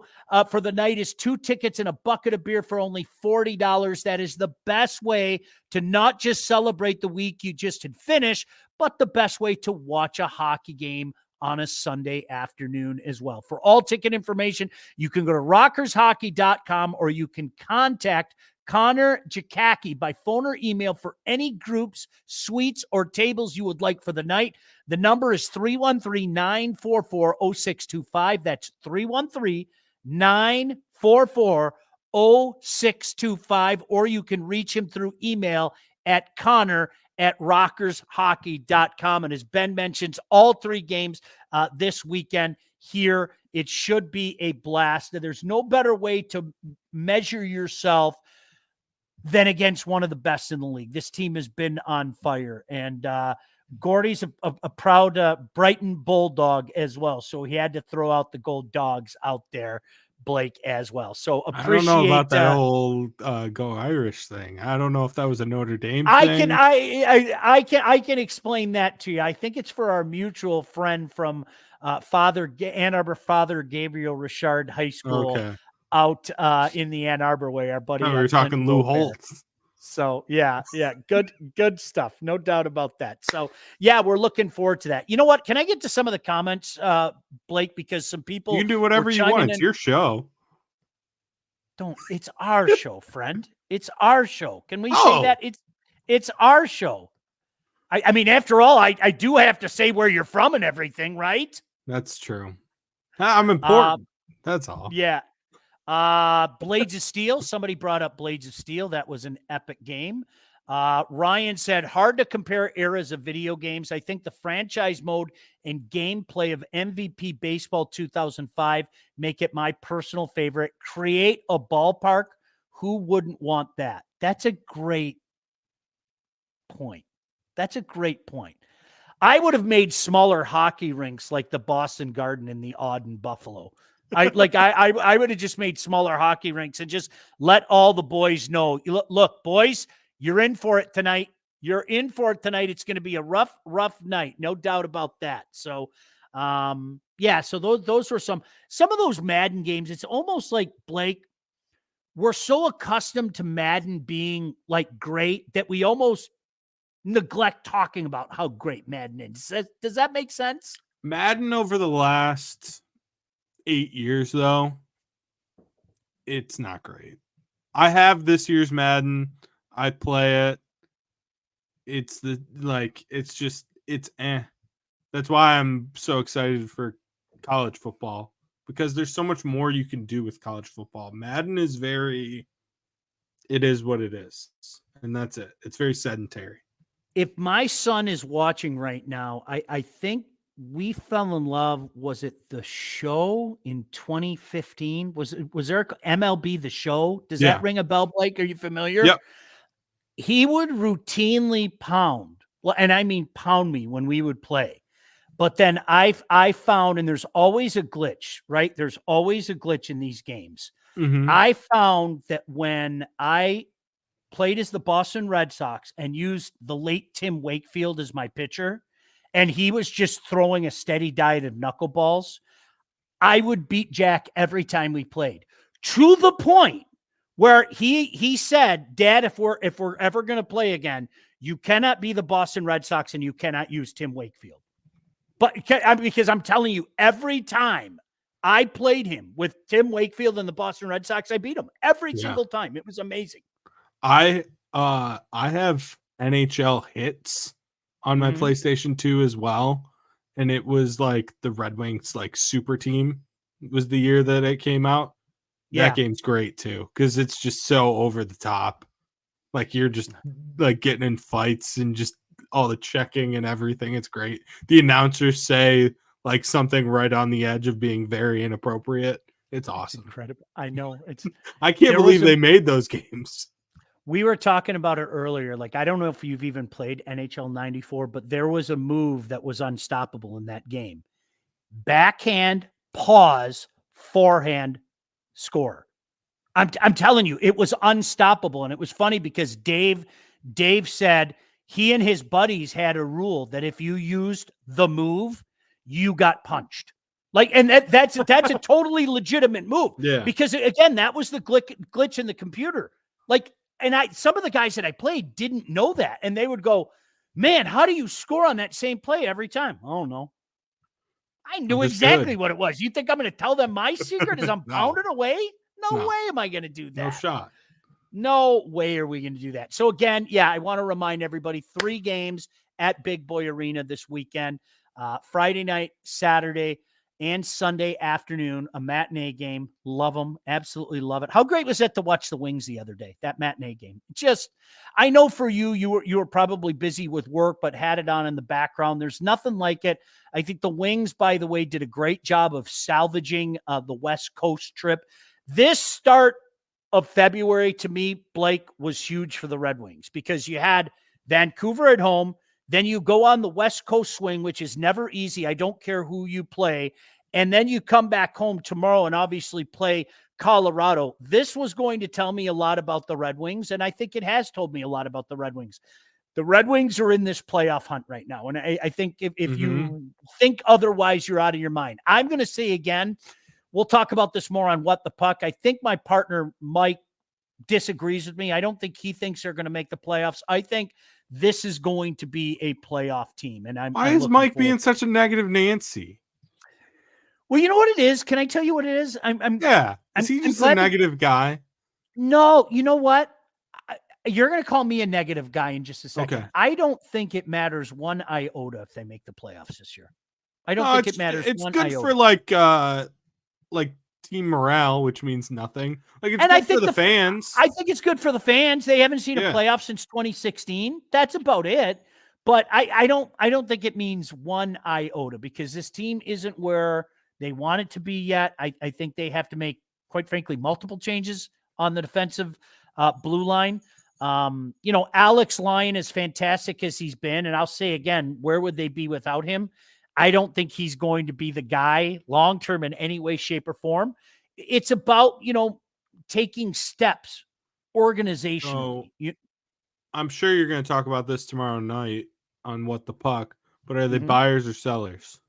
for the night is 2 tickets and a bucket of beer for only $40. That is the best way to not just celebrate the week you just had finished, but the best way to watch a hockey game on a Sunday afternoon as well. For all ticket information, you can go to rockershockey.com or you can contact Connor Jakacki by phone or email for any groups, suites, or tables you would like for the night. The number is 313-944-0625. That's 313-944-0625. Or you can reach him through email at connor@rockershockey.com. And as Ben mentions, all 3 games this weekend here. It should be a blast. There's no better way to measure yourself than against one of the best in the league. This team has been on fire. And Gordie's a proud Brighton Bulldog as well. So he had to throw out the Gold Dogs out there, Blake, as well. So appreciate. I don't know about that whole Go Irish thing. I don't know if that was a Notre Dame thing. I can explain that to you. I think it's for our mutual friend from Ann Arbor Father Gabriel Richard High School. Okay. Out in the Ann Arbor way, our buddy. We were talking Lou Holtz. So yeah, good stuff, no doubt about that. So yeah, we're looking forward to that. You know what? Can I get to some of the comments, Blake? Because some people, you can do whatever you want. It's your show. It's our show, friend. It's our show. Can we say that? It's our show. I mean, after all, I do have to say where you're from and everything, right? That's true. I'm important. That's all. Yeah. Blades of Steel. Somebody brought up Blades of Steel. That was an epic game. Ryan said, hard to compare eras of video games. I think the franchise mode and gameplay of MVP Baseball 2005 make it my personal favorite. Create a ballpark. Who wouldn't want that? That's a great point. I would have made smaller hockey rinks like the Boston Garden and the Auden Buffalo. I would have just made smaller hockey rinks and just let all the boys know, look, boys, you're in for it tonight. It's going to be a rough night. No doubt about that. So, so those were some of those Madden games. It's almost like, Blake, we're so accustomed to Madden being like great that we almost neglect talking about how great Madden is. Does that make sense? Madden over the last 8 years, though, it's not great. I have this year's Madden. I play it. It's eh. That's why I'm so excited for college football, because there's so much more you can do with college football. Madden is it is what it is, and that's it. It's very sedentary. If my son is watching right now, I think we fell in love. Was it The Show in 2015? Was there MLB The Show? Does that ring a bell, Blake? Are you familiar? Yep. He would routinely pound. Well, and I mean pound me when we would play. But then I found, and there's always a glitch, right? There's always a glitch in these games. Mm-hmm. I found that when I played as the Boston Red Sox and used the late Tim Wakefield as my pitcher, and he was just throwing a steady diet of knuckleballs, I would beat Jack every time we played, to the point where he said, Dad, if we're ever going to play again, you cannot be the Boston Red Sox and you cannot use Tim Wakefield. But because I'm telling you, every time I played him with Tim Wakefield and the Boston Red Sox, I beat him every single time. It was amazing. I have NHL hits on my PlayStation 2 as well. And it was like the Red Wings like super team was the year that it came out. That game's great too, because it's just so over the top. Like you're just like getting in fights and just all the checking and everything. It's great. The announcers say like something right on the edge of being very inappropriate. It's awesome. It's incredible. I know. I can't believe they made those games. We were talking about it earlier. Like, I don't know if you've even played NHL 94, but there was a move that was unstoppable in that game. Backhand, pause, forehand, score. I'm telling you, it was unstoppable. And it was funny because Dave said he and his buddies had a rule that if you used the move, you got punched. Like, and that's a totally legitimate move. Yeah. Because again, that was the glitch in the computer. Like, and some of the guys that I played didn't know that. And they would go, man, how do you score on that same play every time? Oh, no. I knew exactly what it was. You think I'm going to tell them my secret is I'm pounding away? No way am I going to do that. No shot. No way are we going to do that. So again, I want to remind everybody 3 games at Big Boy Arena this weekend, Friday night, Saturday, and Sunday afternoon, a matinee game. Love them. Absolutely love it. How great was it to watch the Wings the other day, that matinee game? Just, I know for you were probably busy with work, but had it on in the background. There's nothing like it. I think the Wings, by the way, did a great job of salvaging the West Coast trip. This start of February, to me, Blake, was huge for the Red Wings because you had Vancouver at home. Then you go on the West Coast swing, which is never easy. I don't care who you play. And then you come back home tomorrow and obviously play Colorado. This was going to tell me a lot about the Red Wings, and I think it has told me a lot about the Red Wings. The Red Wings are in this playoff hunt right now, and I think if you think otherwise, you're out of your mind. I'm going to say again, we'll talk about this more on What the Puck. I think my partner, Mike, disagrees with me. I don't think he thinks they're going to make the playoffs. I think this is going to be a playoff team. And why is Mike being such a negative Nancy? Well, you know what it is? Can I tell you what it is? Is he just a negative guy? No, you know what? You're going to call me a negative guy in just a second. Okay. I don't think it matters one iota if they make the playoffs this year. I don't think it matters. It's good iota. for like team morale, which means nothing. Like it's good for the fans. I think it's good for the fans. They haven't seen a playoff since 2016. That's about it. But I don't think it means one iota because this team isn't where they want it to be yet. I think they have to make, quite frankly, multiple changes on the defensive blue line. Alex Lyon, as fantastic as he's been, and I'll say again, where would they be without him? I don't think he's going to be the guy long-term in any way, shape, or form. It's about, taking steps organizationally. I'm sure you're going to talk about this tomorrow night on What the Puck, but are they buyers or sellers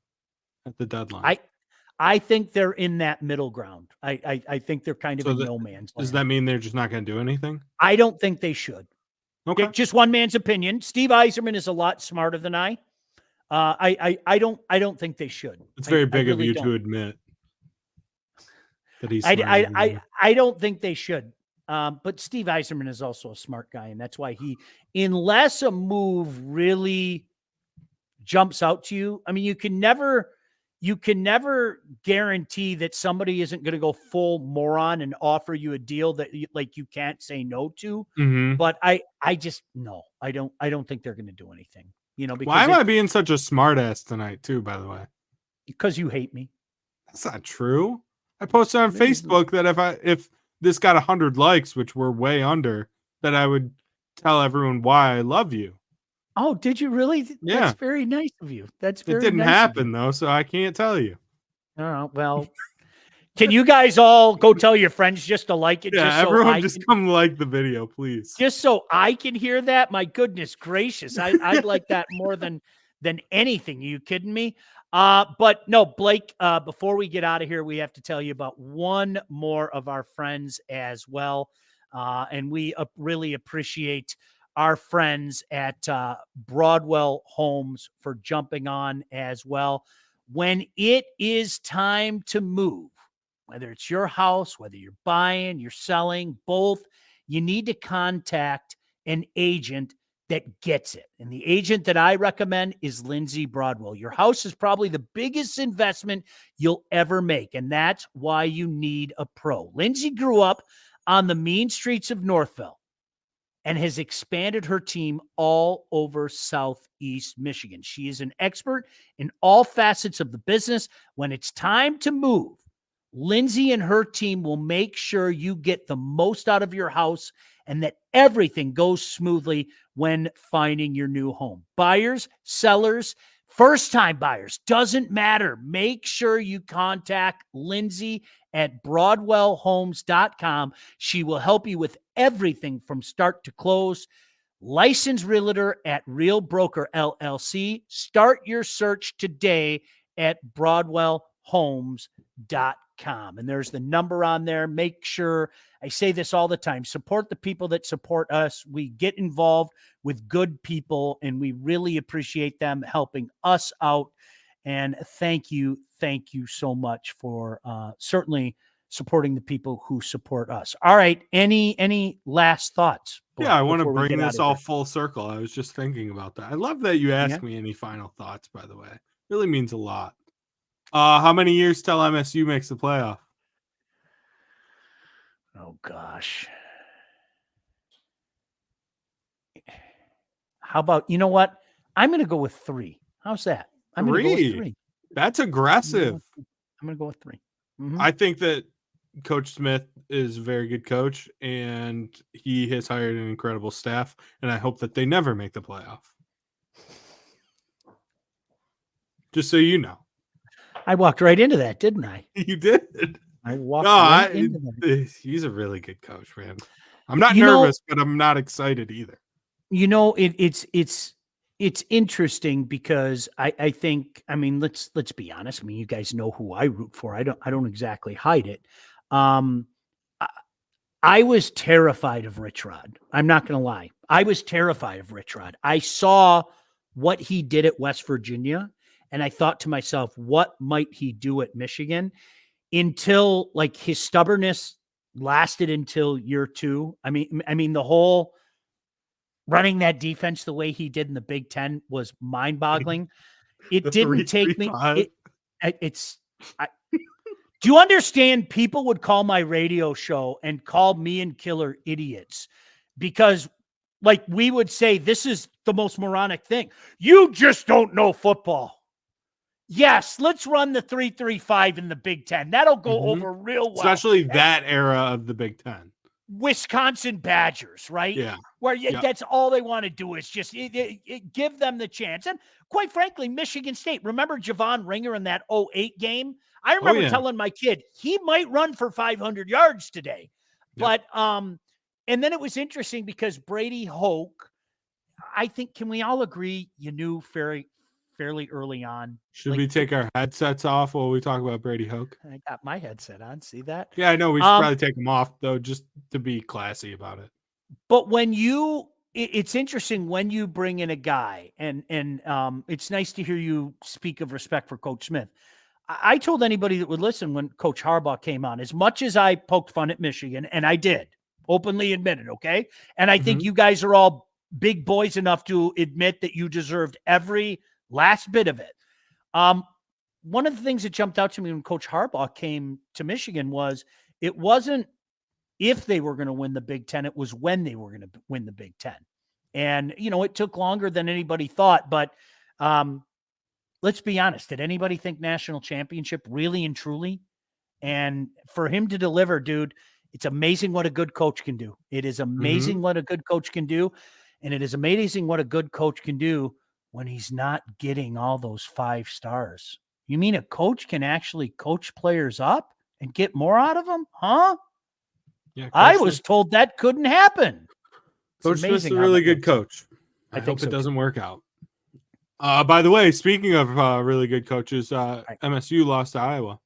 at the deadline? I think they're in that middle ground. I think they're kind of in no man's land. Does that mean they're just not going to do anything? I don't think they should. Okay. Just one man's opinion. Steve Yzerman is a lot smarter than I. I don't think they should. It's very big of you to admit that he's. I don't think they should. But Steve Yzerman is also a smart guy, and that's why unless a move really jumps out to you, I mean, you can never guarantee that somebody isn't going to go full moron and offer you a deal that you can't say no to. But I don't think they're going to do anything. Because why am I being such a smartass tonight too, by the way? Because you hate me. That's not true. I posted on Facebook that if this got 100 likes, which we're way under, that I would tell everyone why I love you. Oh, did you really? Yeah. That's very nice of you. It didn't happen though, so I can't tell you. Oh, well, Can you guys all go tell your friends just to like it? Yeah, just so everyone come like the video, please. Just so I can hear that. My goodness gracious. I'd like that more than anything. Are you kidding me? But no, Blake, before we get out of here, we have to tell you about one more of our friends as well. And we really appreciate our friends at Broadwell Homes for jumping on as well. When it is time to move, whether it's your house, whether you're buying, you're selling, both, you need to contact an agent that gets it. And the agent that I recommend is Lindsay Broadwell. Your house is probably the biggest investment you'll ever make, and that's why you need a pro. Lindsay grew up on the mean streets of Northville and has expanded her team all over Southeast Michigan. She is an expert in all facets of the business. When it's time to move, Lindsay and her team will make sure you get the most out of your house and that everything goes smoothly when finding your new home. Buyers, sellers, first-time buyers, doesn't matter. Make sure you contact Lindsay at BroadwellHomes.com. She will help you with everything from start to close. Licensed realtor at Real Broker LLC. Start your search today at BroadwellHomes.com. And there's the number on there. Make sure, I say this all the time, support the people that support us. We get involved with good people, and we really appreciate them helping us out. And thank you so much for certainly supporting the people who support us. All right, any last thoughts? Yeah, I want to bring this all full circle. I was just thinking about that. I love that you asked me any final thoughts, by the way. Really means a lot. How many years till MSU makes the playoff? Oh, gosh. How about, you know what? I'm going to go with 3. How's that? I'm going to go with 3. That's aggressive. I'm going to go with 3. Mm-hmm. I think that Coach Smith is a very good coach, and he has hired an incredible staff, and I hope that they never make the playoff. Just so you know. I walked right into that, didn't I? You did. I walked right into that. He's a really good coach, man. I'm not nervous, but I'm not excited either. You know, it's interesting because I think, I mean, let's be honest. I mean, you guys know who I root for. I don't exactly hide it. I was terrified of Rich Rod. I'm not going to lie. I was terrified of Rich Rod. I saw what he did at West Virginia, and I thought to myself, what might he do at Michigan? Until like his stubbornness lasted until year 2. I mean, the whole running that defense the way he did in the Big Ten was mind-boggling. It didn't take me. Do you understand? People would call my radio show and call me and Killer idiots because, like, we would say this is the most moronic thing. You just don't know football. Yes, let's run the 3-3-5 in the Big Ten. That'll go over real well. Especially that era of the Big Ten. Wisconsin Badgers, right? Yeah. Where that's all they want to do is just give them the chance. And quite frankly, Michigan State, remember Javon Ringer in that 08 game? I remember telling my kid, he might run for 500 yards today. Yep. But, and then it was interesting because Brady Hoke, I think, can we all agree you knew fairly early on? Should we take our headsets off while we talk about Brady Hoke? I got my headset on. See that? Yeah, I know. We should probably take them off, though, just to be classy about it. But when it's interesting when you bring in a guy, and it's nice to hear you speak of respect for Coach Smith. I told anybody that would listen when Coach Harbaugh came on, as much as I poked fun at Michigan, and I did, openly admit it, okay? And I think you guys are all big boys enough to admit that you deserved every last bit of it. One of the things that jumped out to me when Coach Harbaugh came to Michigan was it wasn't if they were going to win the Big Ten, it was when they were going to win the Big Ten. And, you know, it took longer than anybody thought, but let's be honest. Did anybody think national championship really and truly? And for him to deliver, dude, it's amazing what a good coach can do. It is amazing what a good coach can do. And it is amazing what a good coach can do when he's not getting all those 5 stars. You mean a coach can actually coach players up and get more out of them? Huh? Yeah, I was told that couldn't happen. Coach Smith's a really good coach. I think hope it so, doesn't work out. By the way, speaking of really good coaches, MSU lost to Iowa.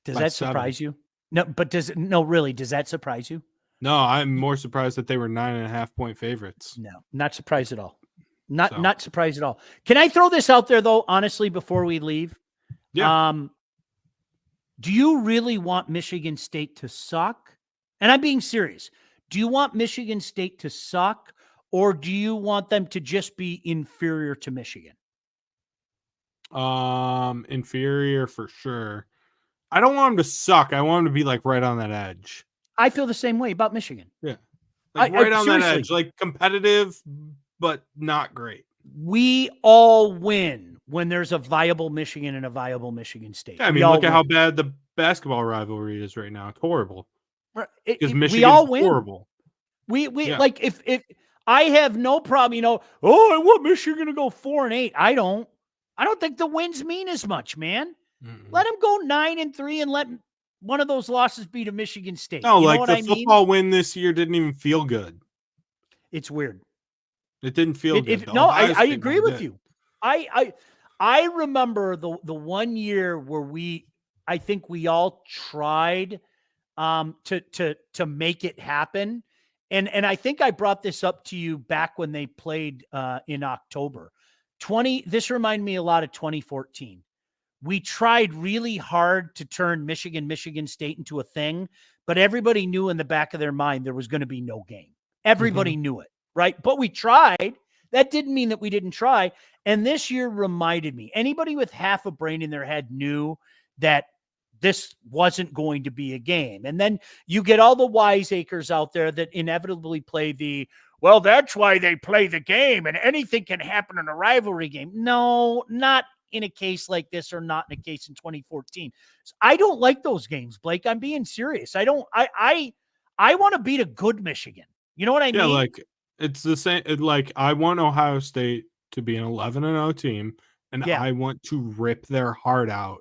Does that surprise you? No, but does that surprise you? No, I'm more surprised that they were 9.5-point favorites. No, not surprised at all. Not surprised at all. Can I throw this out there though, honestly, before we leave? Yeah. Do you really want Michigan State to suck? And I'm being serious. Do you want Michigan State to suck, or do you want them to just be inferior to Michigan? Inferior for sure. I don't want them to suck. I want them to be like right on that edge. I feel the same way about Michigan. Yeah. Like right on that edge, like competitive, but not great. We all win when there's a viable Michigan and a viable Michigan State. Yeah, I mean, look at how bad the basketball rivalry is right now. It's horrible. Because Michigan's horrible. We like if I have no problem, I want Michigan to go 4-8. I don't think the wins mean as much, man. Let them go 9-3 and let one of those losses be to Michigan State. No, like the football win this year didn't even feel good. It's weird. It didn't feel good. I agree with you. I remember the 1 year where I think we all tried to make it happen. And I think I brought this up to you back when they played in October. This reminded me a lot of 2014. We tried really hard to turn Michigan State into a thing, but everybody knew in the back of their mind there was going to be no game. Everybody knew it, right? But we tried. That didn't mean that we didn't try. And this year reminded me, anybody with half a brain in their head knew that this wasn't going to be a game. And then you get all the wiseacres out there that inevitably play well, that's why they play the game and anything can happen in a rivalry game. No, not in a case like this, or not in a case in 2014. So I don't like those games, Blake. I'm being serious. I want to beat a good Michigan. You know what I mean? Yeah, like it's the same. Like I want Ohio State to be an 11-0 team, and I want to rip their heart out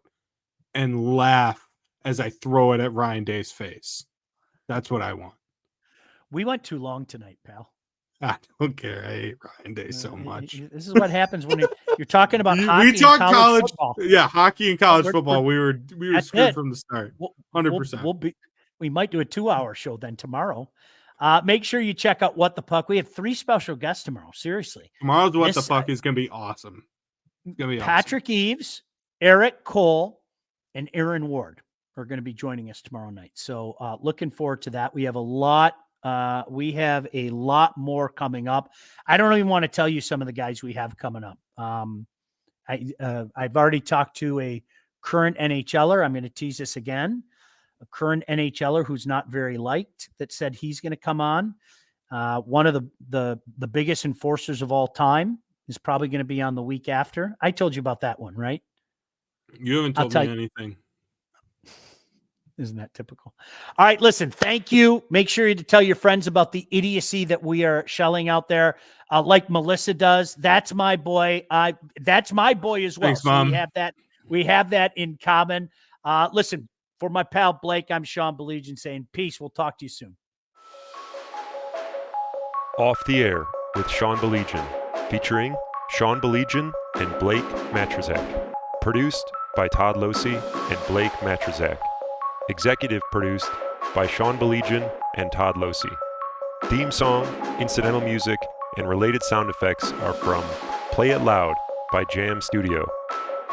and laugh as I throw it at Ryan Day's face. That's what I want. We went too long tonight, pal. I don't care. I hate Ryan Day so much. This is what happens when you're talking about hockey. We talk and college football. Yeah, hockey and college football. We were screwed from the start. 100%. We might do a 2-hour show then tomorrow. Make sure you check out What the Puck. We have 3 special guests tomorrow. Seriously, tomorrow's What the Puck is going to be awesome. It's going to be Patrick Eves, Eric Cole, and Aaron Ward are going to be joining us tomorrow night. So looking forward to that. We have a lot more coming up. I don't even want to tell you some of the guys we have coming up. I've already talked to a current NHLer. I'm going to tease this again. A current NHLer who's not very liked that said he's going to come on. One of the biggest enforcers of all time is probably going to be on the week after. I told you about that one, right? You haven't told me anything. Isn't that typical? All right, listen, thank you. Make sure you tell your friends about the idiocy that we are shelling out there, like Melissa does. That's my boy. That's my boy as well. Thanks, Mom. So we have that in common. Listen, for my pal Blake, I'm Sean Belegian saying peace. We'll talk to you soon. Off the Air with Sean Belegian, featuring Sean Belegian and Blake Matrazak. Produced by Todd Losey and Blake Matrazak. Executive produced by Sean Belegian and Todd Losey. Theme song, incidental music, and related sound effects are from Play It Loud by Jam Studio.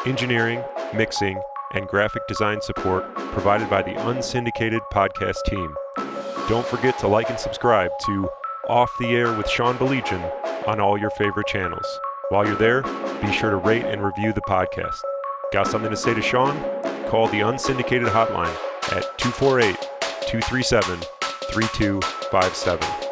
Engineering, mixing, and graphic design support provided by the unsyndicated podcast team. Don't forget to like and subscribe to Off the Air with Sean Belegian on all your favorite channels. While you're there, be sure to rate and review the podcast. Got something to say to Sean? Call the unsyndicated hotline at 248-237-3257.